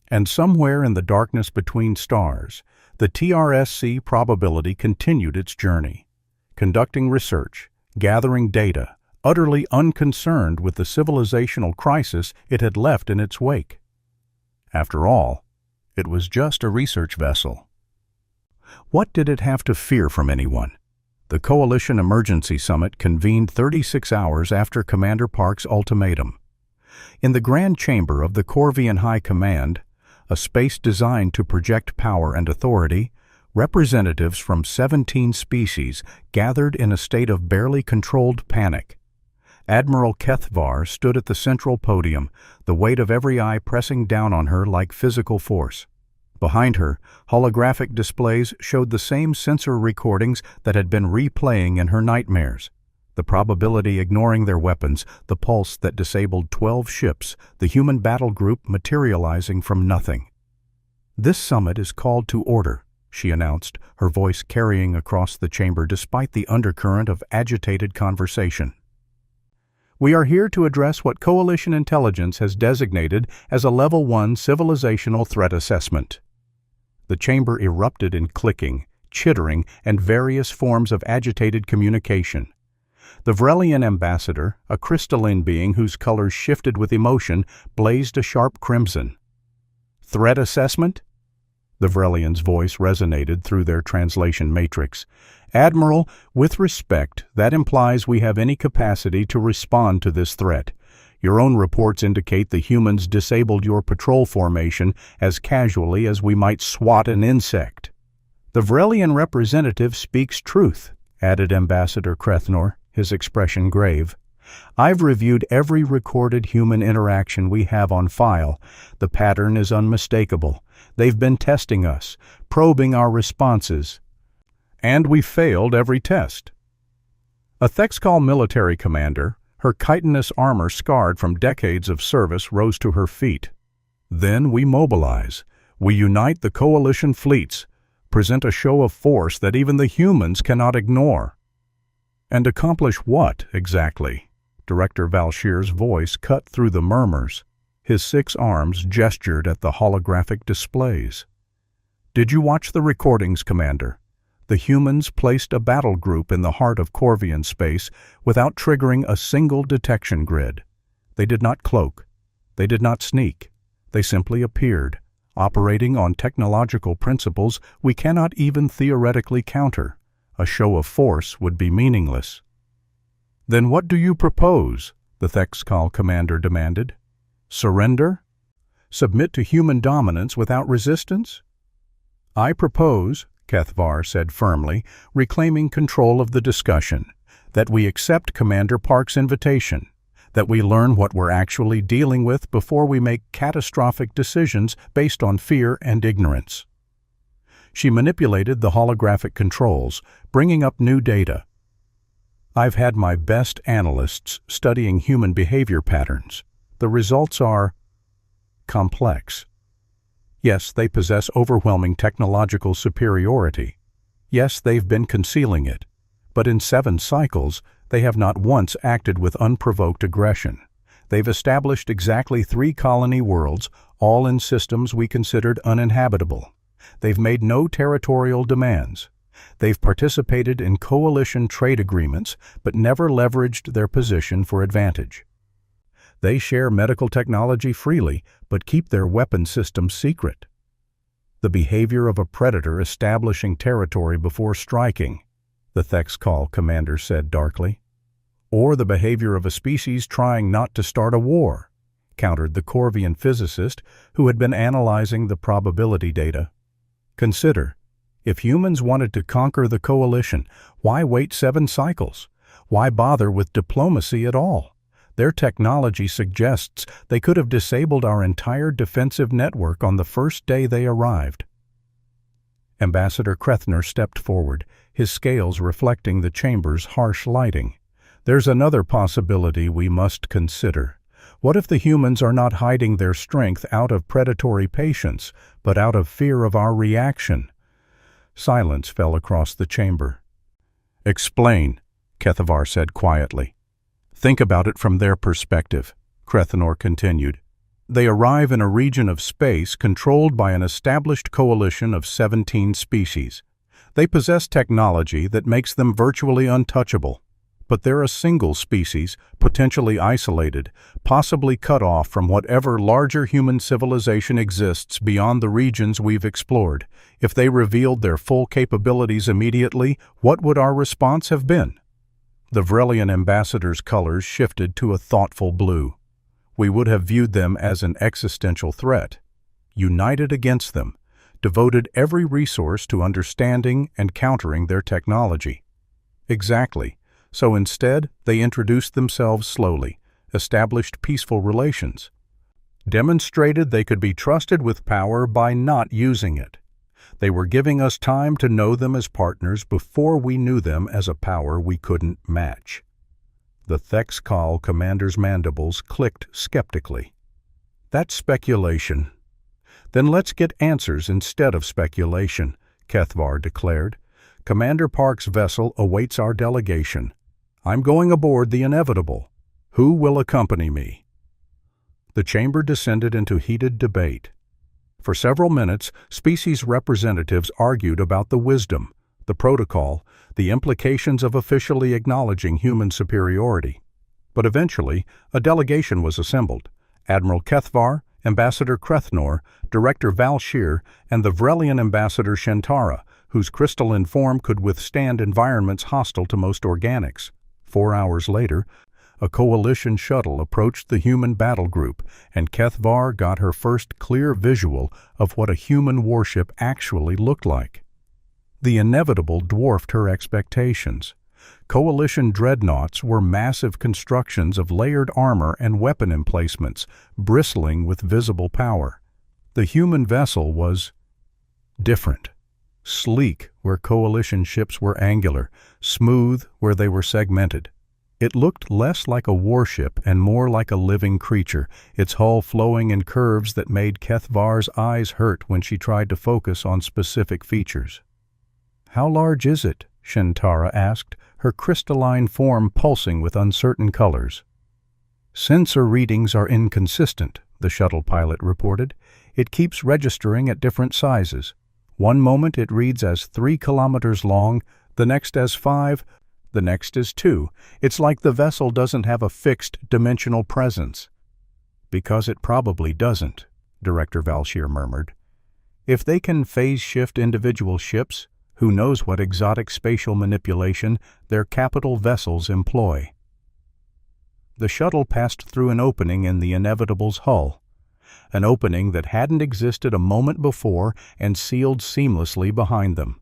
And somewhere in the darkness between stars, the TRSC probability continued its journey, conducting research, gathering data, utterly unconcerned with the civilizational crisis it had left in its wake. After all, it was just a research vessel. What did it have to fear from anyone? The Coalition Emergency Summit convened 36 hours after Commander Park's ultimatum. In the Grand Chamber of the Corvian High Command, a space designed to project power and authority, representatives from 17 species gathered in a state of barely controlled panic. Admiral Kethavar stood at the central podium, the weight of every eye pressing down on her like physical force. Behind her, holographic displays showed the same sensor recordings that had been replaying in her nightmares. The probability ignoring their weapons, the pulse that disabled 12 ships, the human battle group materializing from nothing. "This summit is called to order," she announced, her voice carrying across the chamber despite the undercurrent of agitated conversation. "We are here to address what Coalition intelligence has designated as a Level 1 civilizational threat assessment." The chamber erupted in clicking, chittering, and various forms of agitated communication. The Vrelian ambassador, a crystalline being whose colors shifted with emotion, blazed a sharp crimson. "Threat assessment?" The Vrelian's voice resonated through their translation matrix. "Admiral, with respect, that implies we have any capacity to respond to this threat. Your own reports indicate the humans disabled your patrol formation as casually as we might swat an insect." "The Vrelian representative speaks truth," added Ambassador Krethnor, his expression grave. "I've reviewed every recorded human interaction we have on file. The pattern is unmistakable. They've been testing us, probing our responses. And we failed every test." A Thexcal military commander, her chitinous armor scarred from decades of service, rose to her feet. "Then we mobilize. We unite the Coalition fleets, present a show of force that even the humans cannot ignore." "And accomplish what, exactly?" Director Valshir's voice cut through the murmurs. His 6 arms gestured at the holographic displays. "Did you watch the recordings, Commander? The humans placed a battle group in the heart of Corvian space without triggering a single detection grid. They did not cloak. They did not sneak. They simply appeared, operating on technological principles we cannot even theoretically counter. A show of force would be meaningless." "Then what do you propose?" the Thexcal commander demanded. "Surrender? Submit to human dominance without resistance?" "I propose," Kethavar said firmly, reclaiming control of the discussion, "that we accept Commander Park's invitation, that we learn what we're actually dealing with before we make catastrophic decisions based on fear and ignorance." She manipulated the holographic controls, bringing up new data. "I've had my best analysts studying human behavior patterns. The results are complex. Yes, they possess overwhelming technological superiority. Yes, they've been concealing it. But in 7 cycles, they have not once acted with unprovoked aggression. They've established exactly 3 colony worlds, all in systems we considered uninhabitable. They've made no territorial demands. They've participated in coalition trade agreements, but never leveraged their position for advantage. They share medical technology freely, but keep their weapon systems secret. The behavior of a predator establishing territory before striking, the Thexcall commander said darkly. Or the behavior of a species trying not to start a war, countered the Corvian physicist who had been analyzing the probability data. Consider, if humans wanted to conquer the coalition, why wait 7 cycles? Why bother with diplomacy at all? Their technology suggests they could have disabled our entire defensive network on the first day they arrived. Ambassador Krethner stepped forward, his scales reflecting the chamber's harsh lighting. There's another possibility we must consider. What if the humans are not hiding their strength out of predatory patience, but out of fear of our reaction? Silence fell across the chamber. Explain, Kethavar said quietly. Think about it from their perspective, Krethenor continued. They arrive in a region of space controlled by an established coalition of 17 species. They possess technology that makes them virtually untouchable. But they're a single species, potentially isolated, possibly cut off from whatever larger human civilization exists beyond the regions we've explored. If they revealed their full capabilities immediately, what would our response have been? The Vrelian ambassador's colors shifted to a thoughtful blue. We would have viewed them as an existential threat, united against them, devoted every resource to understanding and countering their technology. Exactly. So instead, they introduced themselves slowly, established peaceful relations, demonstrated they could be trusted with power by not using it. They were giving us time to know them as partners before we knew them as a power we couldn't match. The Thexcall commander's mandibles clicked skeptically. That's speculation. Then let's get answers instead of speculation, Kethvar declared. Commander Park's vessel awaits our delegation. I'm going aboard the inevitable. Who will accompany me? The chamber descended into heated debate. For several minutes, species representatives argued about the wisdom, the protocol, the implications of officially acknowledging human superiority. But eventually, a delegation was assembled. Admiral Kethvar, Ambassador Krethnor, Director Valshir, and the Vrelian Ambassador Shentara, whose crystalline form could withstand environments hostile to most organics. 4 hours later, a coalition shuttle approached the human battle group, and Kethvar got her first clear visual of what a human warship actually looked like. The inevitable dwarfed her expectations. Coalition dreadnoughts were massive constructions of layered armor and weapon emplacements, bristling with visible power. The human vessel was different. Sleek where coalition ships were angular, smooth where they were segmented. It looked less like a warship and more like a living creature, its hull flowing in curves that made Kethvar's eyes hurt when she tried to focus on specific features. "How large is it?" Shentara asked, her crystalline form pulsing with uncertain colors. "Sensor readings are inconsistent," the shuttle pilot reported. "It keeps registering at different sizes. One moment it reads as 3 kilometers long, the next as 5, the next as 2. It's like the vessel doesn't have a fixed dimensional presence." "Because it probably doesn't," Director Valshir murmured. "If they can phase shift individual ships, who knows what exotic spatial manipulation their capital vessels employ." The shuttle passed through an opening in the Inevitable's hull, an opening that hadn't existed a moment before and sealed seamlessly behind them.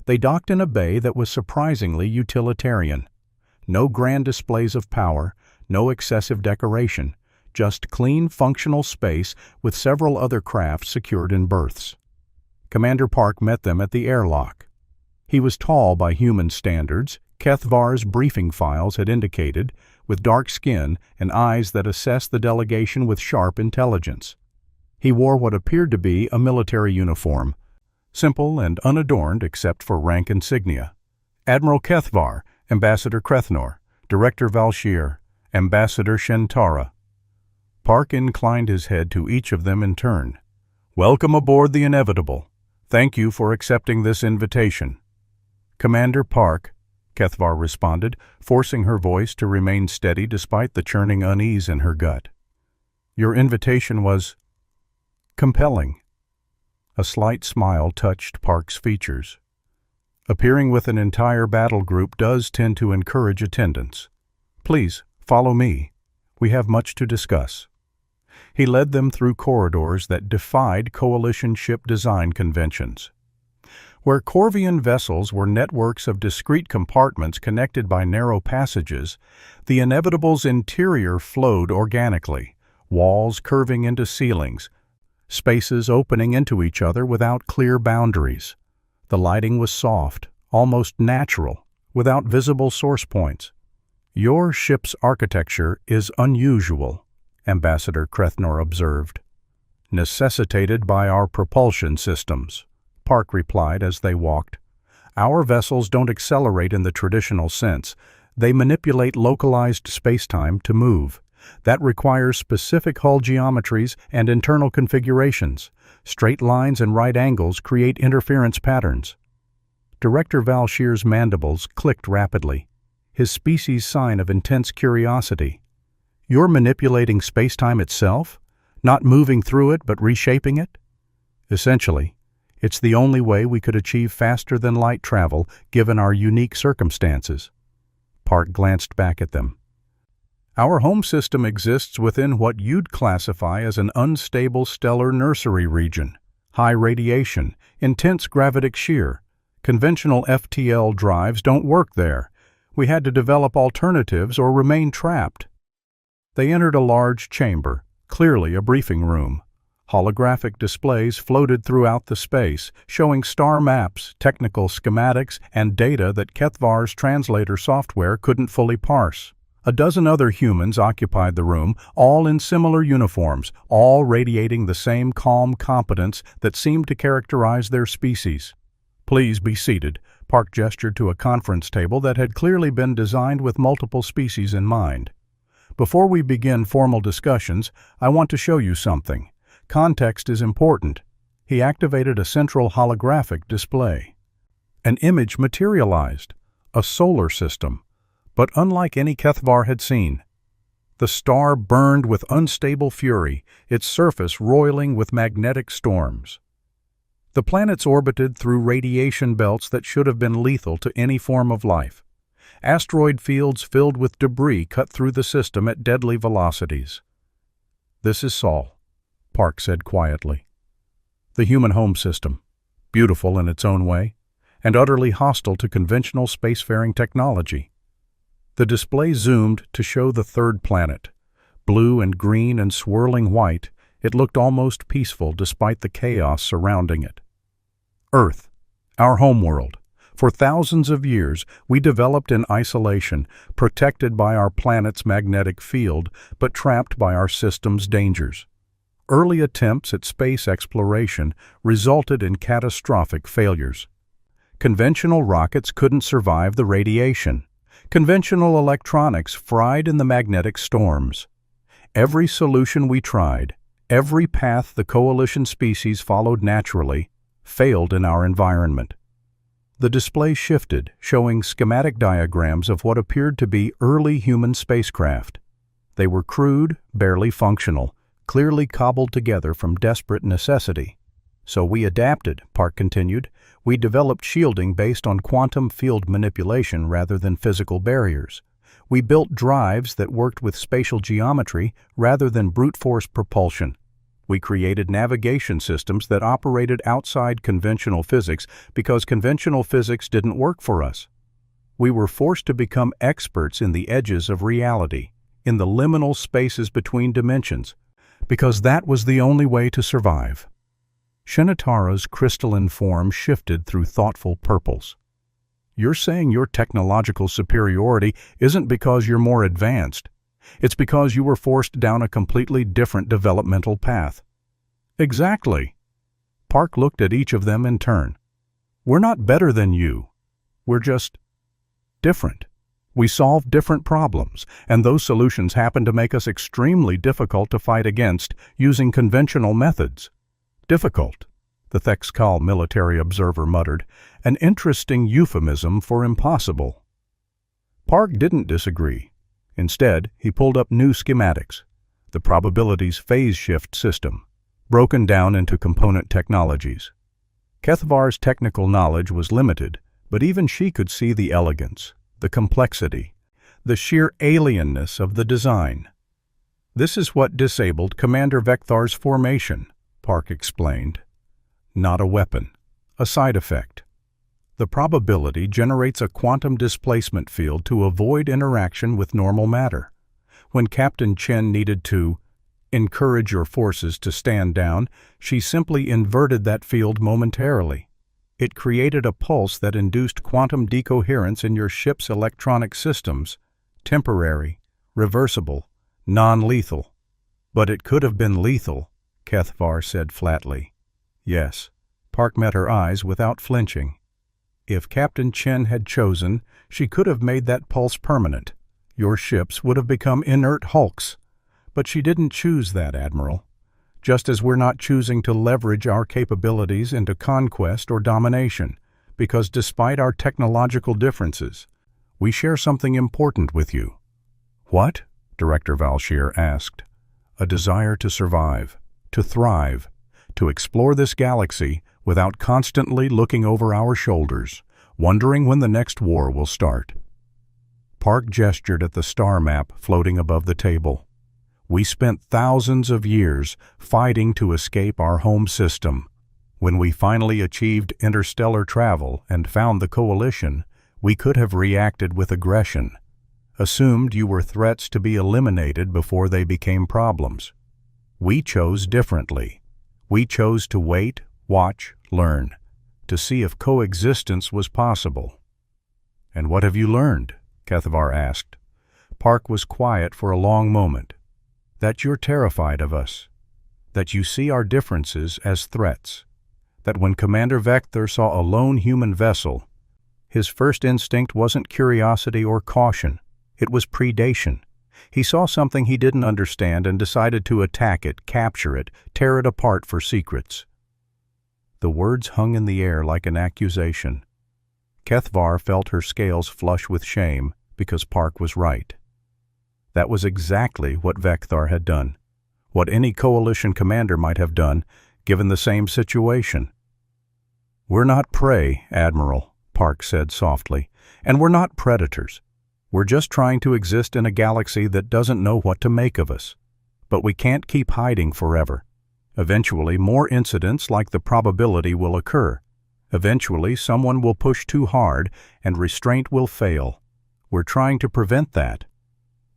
They docked in a bay that was surprisingly utilitarian. No grand displays of power, no excessive decoration, just clean, functional space with several other craft secured in berths. Commander Park met them at the airlock. He was tall by human standards, Kethvar's briefing files had indicated, with dark skin and eyes that assessed the delegation with sharp intelligence. He wore what appeared to be a military uniform, simple and unadorned except for rank insignia. Admiral Kethvar, Ambassador Krethnor, Director Valshir, Ambassador Shentara. Park inclined his head to each of them in turn. Welcome aboard the Inevitable. Thank you for accepting this invitation. Commander Park, Kethvar responded, forcing her voice to remain steady despite the churning unease in her gut. Your invitation was compelling. A slight smile touched Park's features. Appearing with an entire battle group does tend to encourage attendance. Please, follow me. We have much to discuss. He led them through corridors that defied coalition ship design conventions. Where Corvian vessels were networks of discrete compartments connected by narrow passages, the Inevitable's interior flowed organically, walls curving into ceilings, spaces opening into each other without clear boundaries. The lighting was soft, almost natural, without visible source points. Your ship's architecture is unusual, Ambassador Krethnor observed. Necessitated by our propulsion systems, Park replied as they walked. Our vessels don't accelerate in the traditional sense. They manipulate localized spacetime to move. That requires specific hull geometries and internal configurations. Straight lines and right angles create interference patterns. Director Valshir's mandibles clicked rapidly, his species' sign of intense curiosity. You're manipulating spacetime itself? Not moving through it, but reshaping it? Essentially, it's the only way we could achieve faster-than-light travel given our unique circumstances. Park glanced back at them. Our home system exists within what you'd classify as an unstable stellar nursery region. High radiation, intense gravitic shear. Conventional FTL drives don't work there. We had to develop alternatives or remain trapped. They entered a large chamber, clearly a briefing room. Holographic displays floated throughout the space, showing star maps, technical schematics, and data that Kethvar's translator software couldn't fully parse. A dozen other humans occupied the room, all in similar uniforms, all radiating the same calm competence that seemed to characterize their species. Please be seated, Park gestured to a conference table that had clearly been designed with multiple species in mind. Before we begin formal discussions, I want to show you something. Context is important. He activated a central holographic display. An image materialized, a solar system, but unlike any Kethvar had seen. The star burned with unstable fury, its surface roiling with magnetic storms. The planets orbited through radiation belts that should have been lethal to any form of life. Asteroid fields filled with debris cut through the system at deadly velocities. This is Sol, Park said quietly. The human home system, beautiful in its own way, and utterly hostile to conventional spacefaring technology. The display zoomed to show the third planet. Blue and green and swirling white, it looked almost peaceful despite the chaos surrounding it. Earth, our homeworld. For thousands of years, we developed in isolation, protected by our planet's magnetic field, but trapped by our system's dangers. Early attempts at space exploration resulted in catastrophic failures. Conventional rockets couldn't survive the radiation. Conventional electronics fried in the magnetic storms. Every solution we tried, every path the coalition species followed naturally, failed in our environment. The display shifted, showing schematic diagrams of what appeared to be early human spacecraft. They were crude, barely functional, clearly cobbled together from desperate necessity. So we adapted, Park continued. We developed shielding based on quantum field manipulation rather than physical barriers. We built drives that worked with spatial geometry rather than brute force propulsion. We created navigation systems that operated outside conventional physics because conventional physics didn't work for us. We were forced to become experts in the edges of reality, in the liminal spaces between dimensions, because that was the only way to survive. Shenatara's crystalline form shifted through thoughtful purples. You're saying your technological superiority isn't because you're more advanced. It's because you were forced down a completely different developmental path. Exactly. Park looked at each of them in turn. We're not better than you. We're just different. We solve different problems, and those solutions happen to make us extremely difficult to fight against using conventional methods. Difficult, the Thexcal military observer muttered, an interesting euphemism for impossible. Park didn't disagree. Instead, he pulled up new schematics, the probabilities phase shift system, broken down into component technologies. Kethvar's technical knowledge was limited, but even she could see the elegance, the complexity, the sheer alienness of the design. This is what disabled Commander Vekthar's formation, Park explained. Not a weapon, a side effect. The probability generates a quantum displacement field to avoid interaction with normal matter. When Captain Chen needed to encourage your forces to stand down, she simply inverted that field momentarily. It created a pulse that induced quantum decoherence in your ship's electronic systems, temporary, reversible, non-lethal. But it could have been lethal, Kethvar said flatly. Yes, Park met her eyes without flinching. If Captain Chen had chosen, she could have made that pulse permanent. Your ships would have become inert hulks. But she didn't choose that, Admiral. Just as we're not choosing to leverage our capabilities into conquest or domination, because despite our technological differences, we share something important with you. What? Director Valshir asked. A desire to survive, to thrive, to explore this galaxy without constantly looking over our shoulders, wondering when the next war will start. Park gestured at the star map floating above the table. We spent thousands of years fighting to escape our home system. When we finally achieved interstellar travel and found the coalition, we could have reacted with aggression, assumed you were threats to be eliminated before they became problems. We chose differently. We chose to wait, watch, learn, to see if coexistence was possible. And what have you learned? Kethvar asked. Park was quiet for a long moment. That you're terrified of us. That you see our differences as threats. That when Commander Vekthar saw a lone human vessel, his first instinct wasn't curiosity or caution. It was predation. He saw something he didn't understand and decided to attack it, capture it, tear it apart for secrets. The words hung in the air like an accusation. Kethvar felt her scales flush with shame because Park was right. That was exactly what Vekthar had done, what any coalition commander might have done, given the same situation. We're not prey, Admiral, Park said softly, and we're not predators. We're just trying to exist in a galaxy that doesn't know what to make of us. But we can't keep hiding forever. Eventually, more incidents like the probability will occur. Eventually, someone will push too hard and restraint will fail. We're trying to prevent that.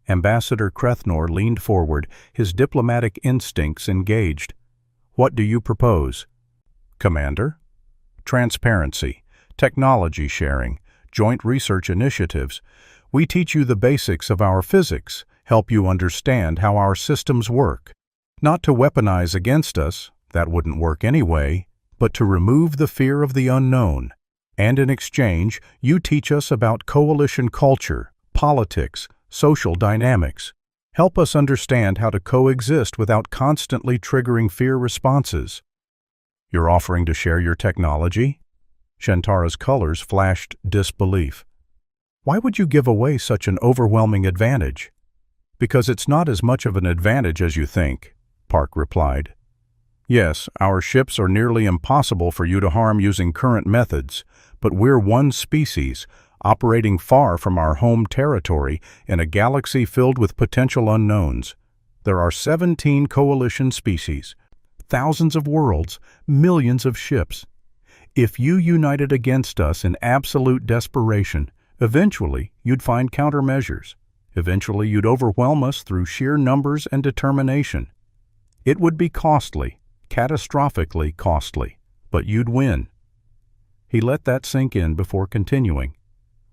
Ambassador Krethnor leaned forward, his diplomatic instincts engaged. What do you propose? Commander? Transparency, technology sharing, joint research initiatives. We teach you the basics of our physics, help you understand how our systems work. Not to weaponize against us, that wouldn't work anyway, but to remove the fear of the unknown. And in exchange, you teach us about coalition culture, politics, social dynamics. Help us understand how to coexist without constantly triggering fear responses. You're offering to share your technology? Shantara's colors flashed disbelief. Why would you give away such an overwhelming advantage? Because it's not as much of an advantage as you think, Park replied. Yes, our ships are nearly impossible for you to harm using current methods, but we're one species, operating far from our home territory in a galaxy filled with potential unknowns. There are 17 coalition species, thousands of worlds, millions of ships. If you united against us in absolute desperation, eventually you'd find countermeasures. Eventually you'd overwhelm us through sheer numbers and determination. It would be costly, catastrophically costly, but you'd win. He let that sink in before continuing.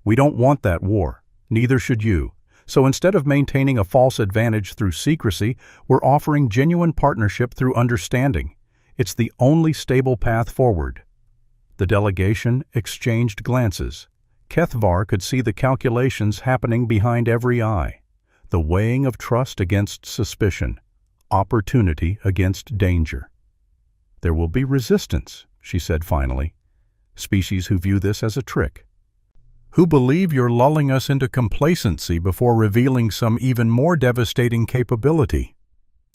We don't want that war, neither should you. So instead of maintaining a false advantage through secrecy, we're offering genuine partnership through understanding. It's the only stable path forward. The delegation exchanged glances. Kethvar could see the calculations happening behind every eye, the weighing of trust against suspicion, opportunity against danger. "There will be resistance," she said finally. "Species who view this as a trick, who believe you're lulling us into complacency before revealing some even more devastating capability."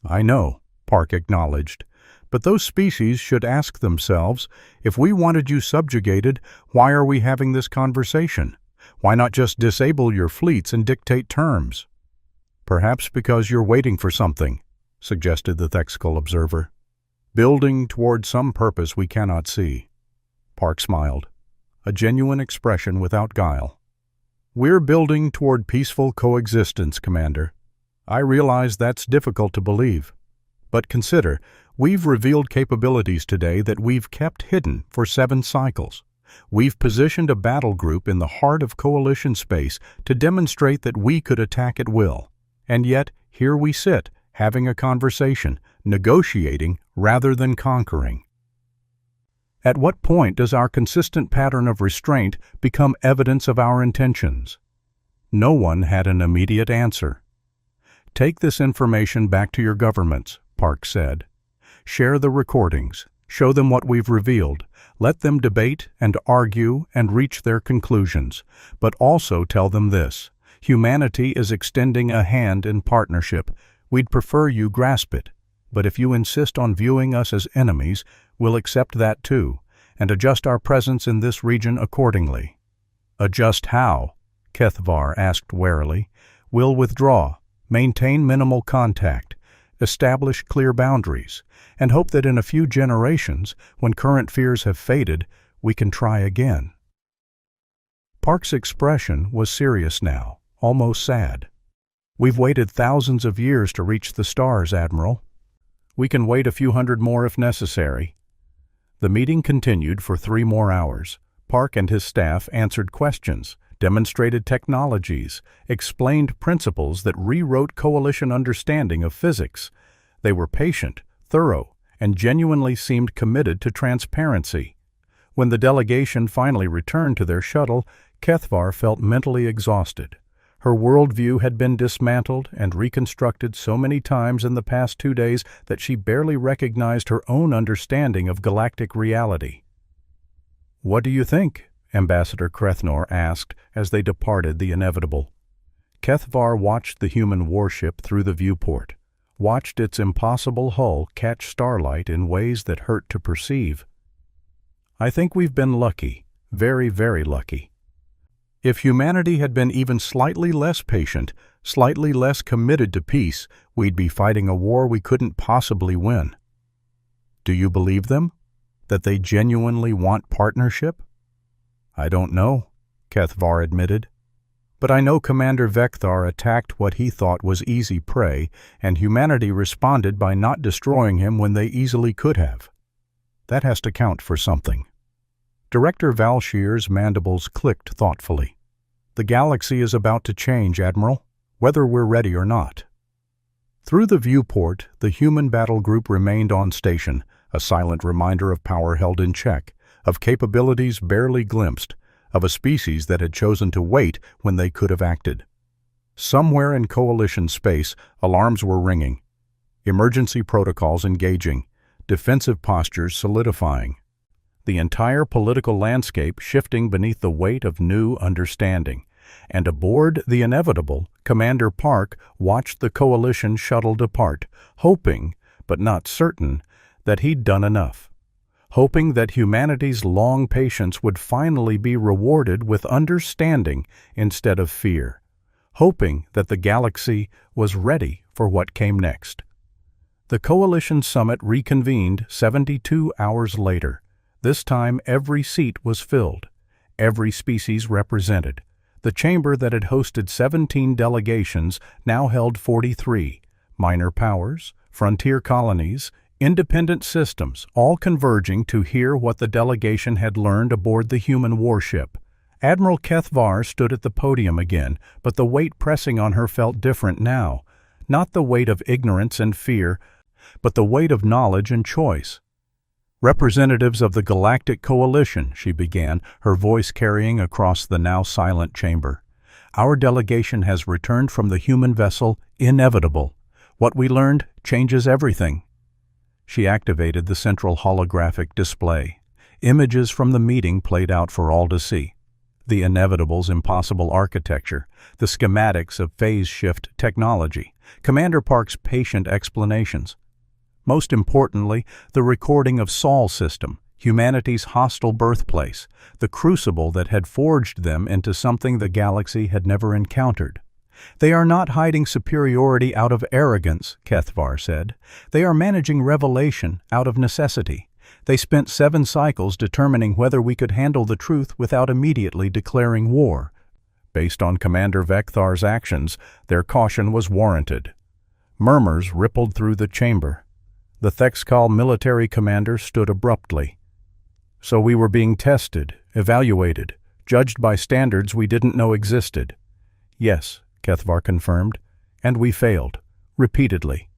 "I know," Park acknowledged, "but those species should ask themselves, if we wanted you subjugated, why are we having this conversation? Why not just disable your fleets and dictate terms?" "Perhaps because you're waiting for something," suggested the Thexcal observer. "Building toward some purpose we cannot see." Park smiled, a genuine expression without guile. "We're building toward peaceful coexistence, Commander. I realize that's difficult to believe. But consider, we've revealed capabilities today that we've kept hidden for 7 cycles. We've positioned a battle group in the heart of coalition space to demonstrate that we could attack at will. And yet, here we sit, having a conversation, negotiating rather than conquering. At what point does our consistent pattern of restraint become evidence of our intentions?" No one had an immediate answer. "Take this information back to your governments," Park said. "Share the recordings, show them what we've revealed, let them debate and argue and reach their conclusions, but also tell them this: humanity is extending a hand in partnership. We'd prefer you grasp it, but if you insist on viewing us as enemies, we'll accept that too, and adjust our presence in this region accordingly." "Adjust how?" Kethvar asked warily. "We'll withdraw, maintain minimal contact, establish clear boundaries, and hope that in a few generations, when current fears have faded, we can try again." Park's expression was serious now, almost sad. "We've waited thousands of years to reach the stars, Admiral. We can wait a few hundred more if necessary." The meeting continued for 3 more hours. Park and his staff answered questions, demonstrated technologies, explained principles that rewrote coalition understanding of physics. They were patient, thorough, and genuinely seemed committed to transparency. When the delegation finally returned to their shuttle, Kethvar felt mentally exhausted. Her worldview had been dismantled and reconstructed so many times in the past 2 days that she barely recognized her own understanding of galactic reality. "What do you think?" Ambassador Krethnor asked as they departed the inevitable. Kethvar watched the human warship through the viewport, watched its impossible hull catch starlight in ways that hurt to perceive. "I think we've been lucky, very, very lucky. If humanity had been even slightly less patient, slightly less committed to peace, we'd be fighting a war we couldn't possibly win." "Do you believe them? That they genuinely want partnership?" "I don't know," Kethvar admitted. "But I know Commander Vekthar attacked what he thought was easy prey, and humanity responded by not destroying him when they easily could have. That has to count for something." Director Valshier's mandibles clicked thoughtfully. "The galaxy is about to change, Admiral, whether we're ready or not." Through the viewport, the human battle group remained on station, a silent reminder of power held in check, of capabilities barely glimpsed, of a species that had chosen to wait when they could have acted. Somewhere in coalition space, alarms were ringing, emergency protocols engaging, defensive postures solidifying. The entire political landscape shifting beneath the weight of new understanding. And aboard the inevitable, Commander Park watched the coalition shuttle depart, hoping, but not certain, that he'd done enough. Hoping that humanity's long patience would finally be rewarded with understanding instead of fear. Hoping that the galaxy was ready for what came next. The coalition summit reconvened 72 hours later. This time every seat was filled, every species represented. The chamber that had hosted 17 delegations now held 43, minor powers, frontier colonies, independent systems, all converging to hear what the delegation had learned aboard the human warship. Admiral Kethvar stood at the podium again, but the weight pressing on her felt different now. Not the weight of ignorance and fear, but the weight of knowledge and choice. "Representatives of the Galactic Coalition," she began, her voice carrying across the now silent chamber. "Our delegation has returned from the human vessel, Inevitable. What we learned changes everything." She activated the central holographic display. Images from the meeting played out for all to see. The Inevitable's impossible architecture, the schematics of phase shift technology, Commander Park's patient explanations. Most importantly, the recording of Sol system, humanity's hostile birthplace, the crucible that had forged them into something the galaxy had never encountered. "They are not hiding superiority out of arrogance," Kethvar said. "They are managing revelation out of necessity. They spent 7 cycles determining whether we could handle the truth without immediately declaring war. Based on Commander Vekthar's actions, their caution was warranted." Murmurs rippled through the chamber. The Thexkal military commander stood abruptly. "So we were being tested, evaluated, judged by standards we didn't know existed." "Yes," Kethvar confirmed, "and we failed, repeatedly.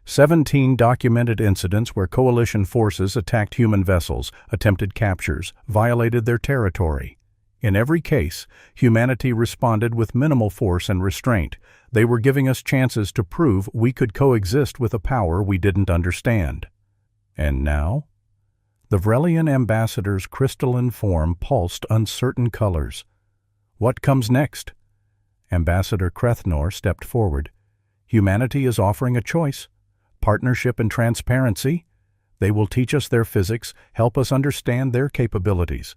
17 documented incidents where coalition forces attacked human vessels, attempted captures, violated their territory. In every case, humanity responded with minimal force and restraint. They were giving us chances to prove we could coexist with a power we didn't understand." And now? The Vrelian ambassador's crystalline form pulsed uncertain colors. "What comes next?" Ambassador Krethnor stepped forward. "Humanity is offering a choice. Partnership and transparency. They will teach us their physics, help us understand their capabilities.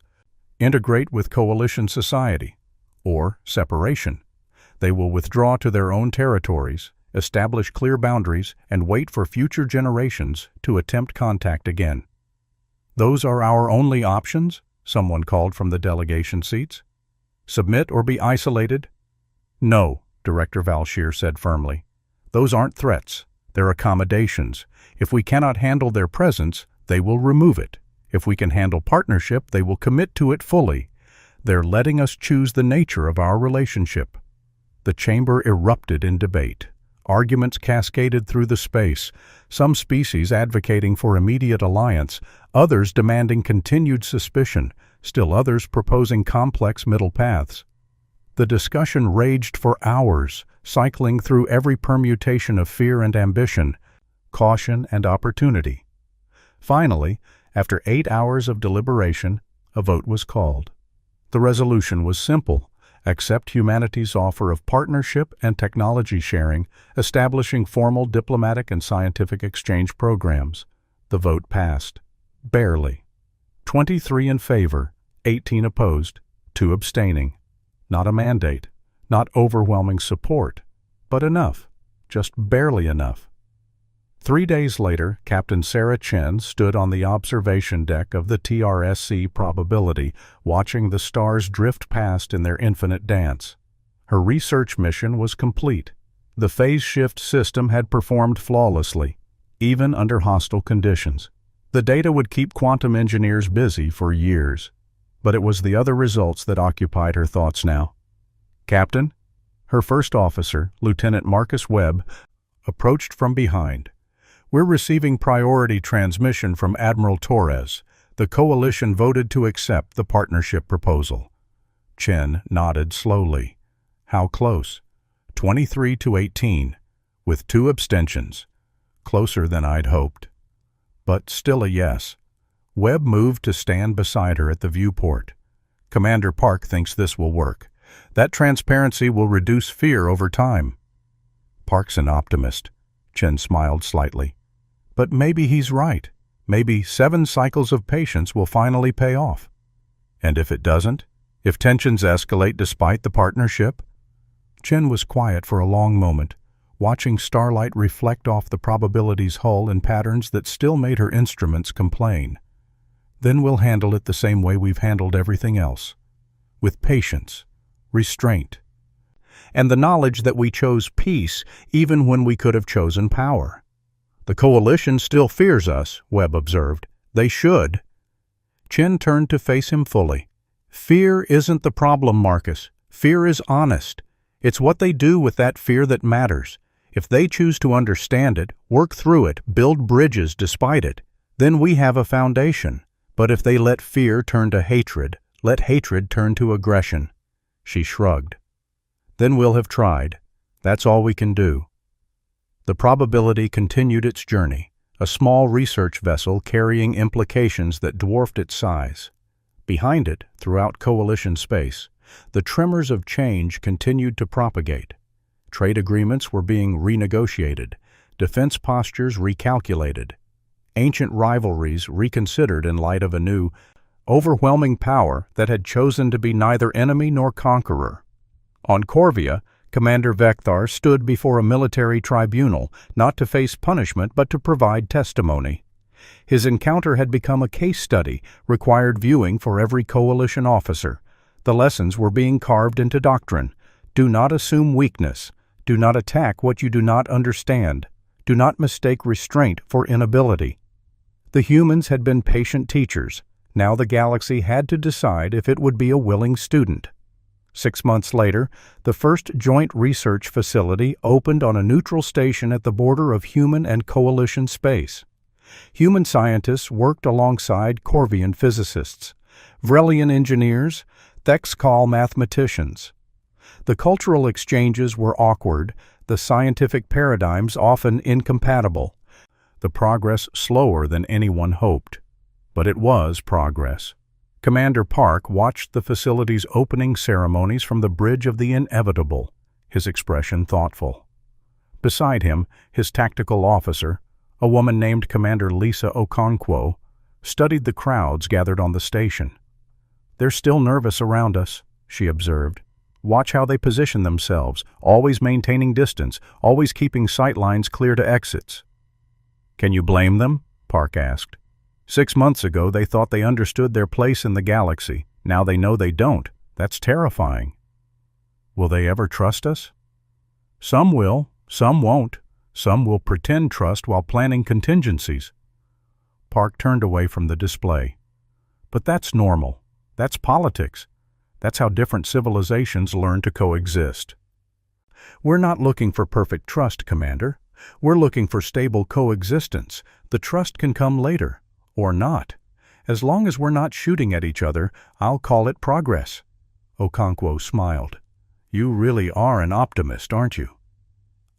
Integrate with coalition society. Or separation. They will withdraw to their own territories, establish clear boundaries, and wait for future generations to attempt contact again." "Those are our only options?" someone called from the delegation seats. "Submit or be isolated?" "No," Director Valshir said firmly. "Those aren't threats. They're accommodations. If we cannot handle their presence, they will remove it. If we can handle partnership, they will commit to it fully. They're letting us choose the nature of our relationship." The chamber erupted in debate. Arguments cascaded through the space, some species advocating for immediate alliance, others demanding continued suspicion, still others proposing complex middle paths. The discussion raged for hours, cycling through every permutation of fear and ambition, caution and opportunity. Finally, after 8 hours of deliberation, a vote was called. The resolution was simple: accept humanity's offer of partnership and technology sharing, establishing formal diplomatic and scientific exchange programs. The vote passed. Barely. 23 in favor, 18 opposed, 2 abstaining. Not a mandate, not overwhelming support, but enough, just barely enough. 3 days later, Captain Sarah Chen stood on the observation deck of the TRSC Probability, watching the stars drift past in their infinite dance. Her research mission was complete. The phase shift system had performed flawlessly, even under hostile conditions. The data would keep quantum engineers busy for years. But it was the other results that occupied her thoughts now. "Captain," her first officer, Lieutenant Marcus Webb, approached from behind. "We're receiving priority transmission from Admiral Torres. The coalition voted to accept the partnership proposal." Chen nodded slowly. "How close?" 23 to 18, with 2 abstentions. Closer than I'd hoped. But still a yes. Webb moved to stand beside her at the viewport. "Commander Park thinks this will work. That transparency will reduce fear over time." "Park's an optimist," Chen smiled slightly. "But maybe he's right. Maybe 7 cycles of patience will finally pay off." "And if it doesn't? If tensions escalate despite the partnership?" Chen was quiet for a long moment, watching starlight reflect off the probability's hull in patterns that still made her instruments complain. "Then we'll handle it the same way we've handled everything else. With patience, restraint, and the knowledge that we chose peace even when we could have chosen power." "The coalition still fears us," Webb observed. "They should." Chen turned to face him fully. "Fear isn't the problem, Marcus. Fear is honest. It's what they do with that fear that matters. If they choose to understand it, work through it, build bridges despite it, then we have a foundation. But if they let fear turn to hatred, let hatred turn to aggression." She shrugged. "Then we'll have tried. That's all we can do." The probability continued its journey, a small research vessel carrying implications that dwarfed its size. Behind it, throughout coalition space, the tremors of change continued to propagate. Trade agreements were being renegotiated, defense postures recalculated, ancient rivalries reconsidered in light of a new, overwhelming power that had chosen to be neither enemy nor conqueror. On Corvia, Commander Vecthar stood before a military tribunal, not to face punishment but to provide testimony. His encounter had become a case study, required viewing for every coalition officer. The lessons were being carved into doctrine. Do not assume weakness. Do not attack what you do not understand. Do not mistake restraint for inability. The humans had been patient teachers. Now the galaxy had to decide if it would be a willing student. 6 months later, the first joint research facility opened on a neutral station at the border of human and coalition space. Human scientists worked alongside Corvian physicists, Vrelian engineers, Thexcal mathematicians. The cultural exchanges were awkward, the scientific paradigms often incompatible, the progress slower than anyone hoped. But it was progress. Commander Park watched the facility's opening ceremonies from the bridge of the inevitable, his expression thoughtful. Beside him, his tactical officer, a woman named Commander Lisa Okonkwo, studied the crowds gathered on the station. "They're still nervous around us," she observed. "Watch how they position themselves, always maintaining distance, always keeping sight lines clear to exits." "Can you blame them?" Park asked. 6 months ago they thought they understood their place in the galaxy. Now they know they don't. That's terrifying. "Will they ever trust us?" "Some will, some won't. Some will pretend trust while planning contingencies." Park turned away from the display. "But that's normal. That's politics. That's how different civilizations learn to coexist." "We're not looking for perfect trust, Commander. We're looking for stable coexistence. The trust can come later. Or not. As long as we're not shooting at each other, I'll call it progress." Okonkwo smiled. "You really are an optimist, aren't you?"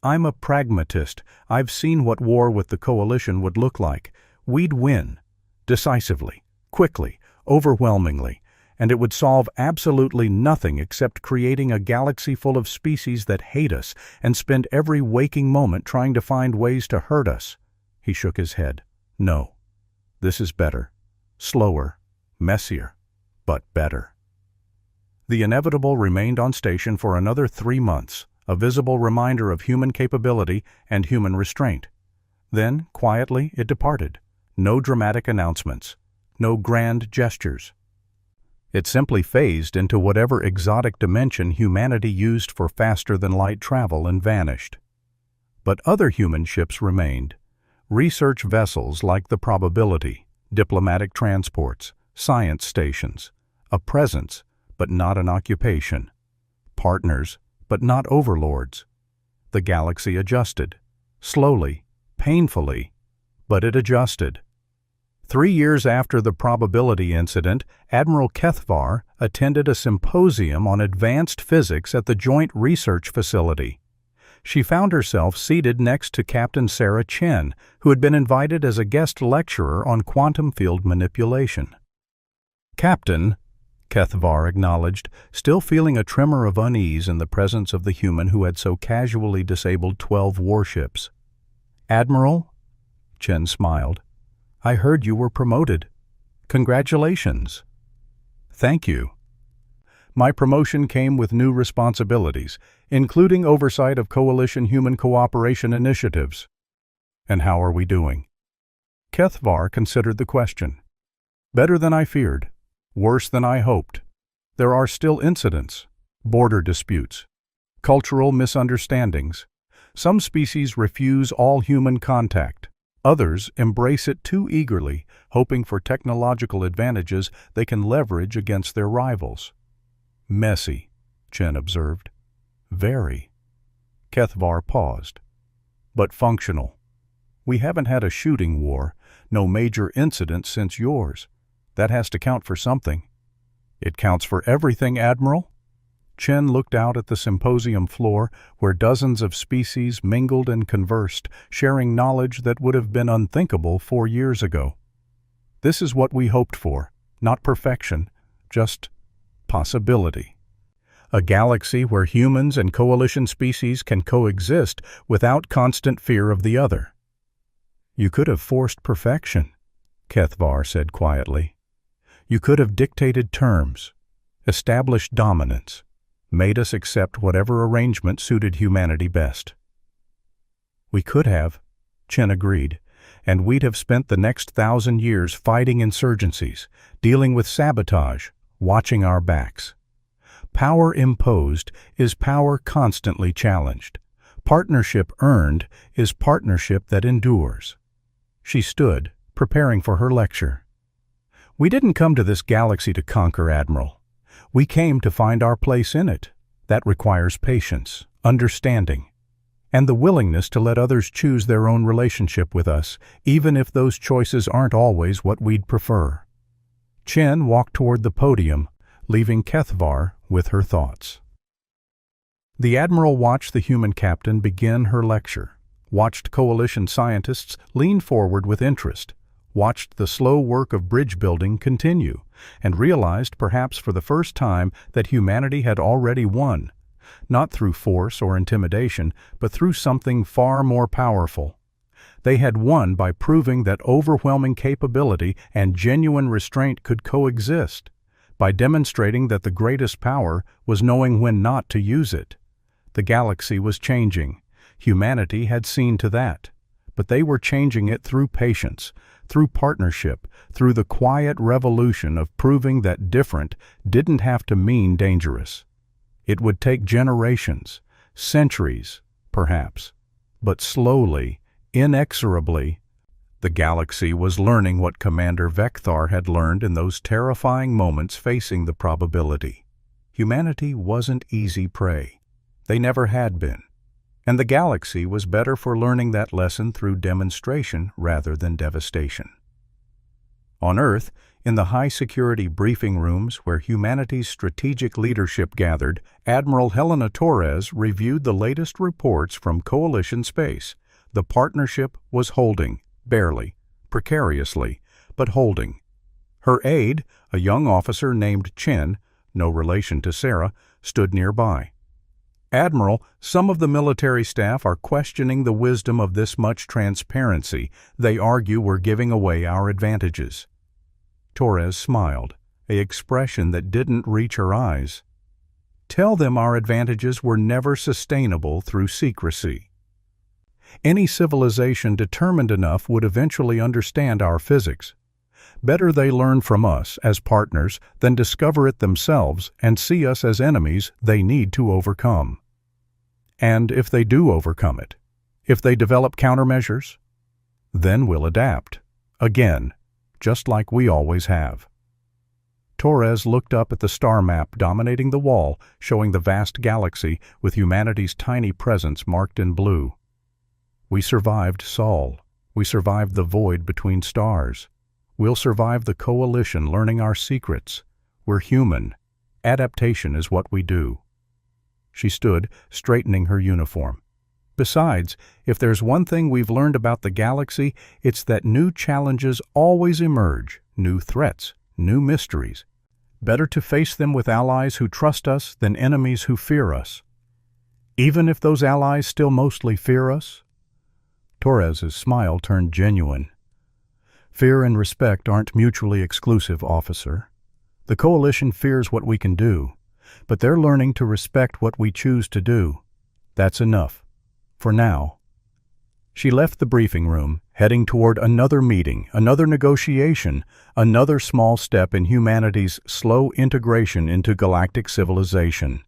"I'm a pragmatist. I've seen what war with the coalition would look like. We'd win. Decisively, quickly, overwhelmingly, and it would solve absolutely nothing except creating a galaxy full of species that hate us and spend every waking moment trying to find ways to hurt us." He shook his head. "No. This is better. Slower. Messier. But better." The inevitable remained on station for another 3 months, a visible reminder of human capability and human restraint. Then, quietly, it departed. No dramatic announcements. No grand gestures. It simply phased into whatever exotic dimension humanity used for faster-than-light travel and vanished. But other human ships remained. Research vessels like the Probability, diplomatic transports, science stations, a presence, but not an occupation, partners, but not overlords. The galaxy adjusted, slowly, painfully, but it adjusted. 3 years after the Probability incident, Admiral Kethvar attended a symposium on advanced physics at the Joint Research Facility. She found herself seated next to Captain Sarah Chen, who had been invited as a guest lecturer on quantum field manipulation. "Captain," Kethvar acknowledged, still feeling a tremor of unease in the presence of the human who had so casually disabled 12 warships. "Admiral?" Chen smiled. "I heard you were promoted. Congratulations." "Thank you. My promotion came with new responsibilities, including oversight of coalition human cooperation initiatives." "And how are we doing?" Kethvar considered the question. "Better than I feared. Worse than I hoped. There are still incidents, border disputes, cultural misunderstandings. Some species refuse all human contact. Others embrace it too eagerly, hoping for technological advantages they can leverage against their rivals." "Messy," Chen observed. "Very." Kethvar paused. "But functional. We haven't had a shooting war, no major incident since yours. That has to count for something." "It counts for everything, Admiral." Chen looked out at the symposium floor where dozens of species mingled and conversed, sharing knowledge that would have been unthinkable 4 years ago. "This is what we hoped for, not perfection, just possibility. A galaxy where humans and coalition species can coexist without constant fear of the other." "You could have forced perfection," Kethvar said quietly. "You could have dictated terms, established dominance, made us accept whatever arrangement suited humanity best." "We could have," Chen agreed, "and we'd have spent the next 1,000 years fighting insurgencies, dealing with sabotage, watching our backs. Power imposed is power constantly challenged. Partnership earned is partnership that endures." She stood, preparing for her lecture. "We didn't come to this galaxy to conquer, Admiral. We came to find our place in it. That requires patience, understanding, and the willingness to let others choose their own relationship with us, even if those choices aren't always what we'd prefer." Chen walked toward the podium, leaving Kethvar with her thoughts. The Admiral watched the human captain begin her lecture, watched coalition scientists lean forward with interest, watched the slow work of bridge building continue, and realized, perhaps for the first time, that humanity had already won, not through force or intimidation, but through something far more powerful. They had won by proving that overwhelming capability and genuine restraint could coexist, by demonstrating that the greatest power was knowing when not to use it. The galaxy was changing. Humanity had seen to that. But they were changing it through patience, through partnership, through the quiet revolution of proving that different didn't have to mean dangerous. It would take generations, centuries, perhaps, but slowly, inexorably, the galaxy was learning what Commander Vekthar had learned in those terrifying moments facing the probability. Humanity wasn't easy prey. They never had been. And the galaxy was better for learning that lesson through demonstration rather than devastation. On Earth, in the high-security briefing rooms where humanity's strategic leadership gathered, Admiral Helena Torres reviewed the latest reports from Coalition Space. The partnership was holding, barely, precariously, but holding. Her aide, a young officer named Chen, no relation to Sarah, stood nearby. "Admiral, some of the military staff are questioning the wisdom of this much transparency. They argue we're giving away our advantages." Torres smiled, an expression that didn't reach her eyes. "Tell them our advantages were never sustainable through secrecy. Any civilization determined enough would eventually understand our physics. Better they learn from us as partners than discover it themselves and see us as enemies they need to overcome. And if they do overcome it, if they develop countermeasures, then we'll adapt, again, just like we always have." Torres looked up at the star map dominating the wall, showing the vast galaxy with humanity's tiny presence marked in blue. "We survived Sol. We survived the void between stars. We'll survive the coalition learning our secrets. We're human. Adaptation is what we do." She stood, straightening her uniform. "Besides, if there's one thing we've learned about the galaxy, it's that new challenges always emerge, new threats, new mysteries. Better to face them with allies who trust us than enemies who fear us. Even if those allies still mostly fear us?" Torres's smile turned genuine. "Fear and respect aren't mutually exclusive, officer. The coalition fears what we can do, but they're learning to respect what we choose to do. That's enough. For now." She left the briefing room, heading toward another meeting, another negotiation, another small step in humanity's slow integration into galactic civilization.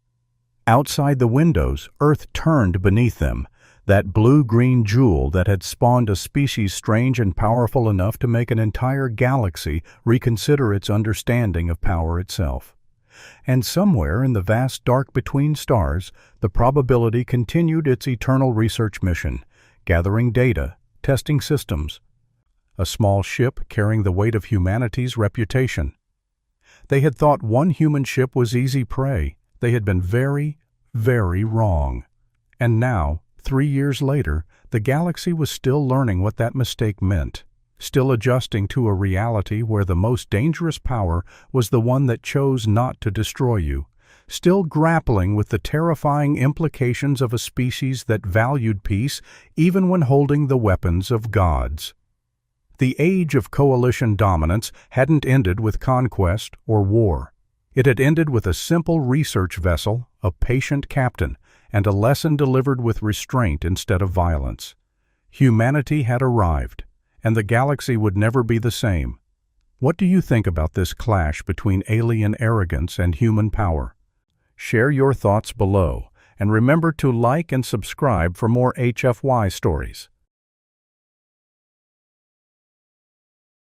Outside the windows, Earth turned beneath them, that blue-green jewel that had spawned a species strange and powerful enough to make an entire galaxy reconsider its understanding of power itself. And somewhere in the vast dark between stars, the probability continued its eternal research mission, gathering data, testing systems. A small ship carrying the weight of humanity's reputation. They had thought one human ship was easy prey. They had been very, very wrong. And now, 3 years later, the galaxy was still learning what that mistake meant, still adjusting to a reality where the most dangerous power was the one that chose not to destroy you, still grappling with the terrifying implications of a species that valued peace even when holding the weapons of gods. The age of coalition dominance hadn't ended with conquest or war. It had ended with a simple research vessel, a patient captain, and a lesson delivered with restraint instead of violence. Humanity had arrived, and the galaxy would never be the same. What do you think about this clash between alien arrogance and human power? Share your thoughts below, and remember to like and subscribe for more HFY stories.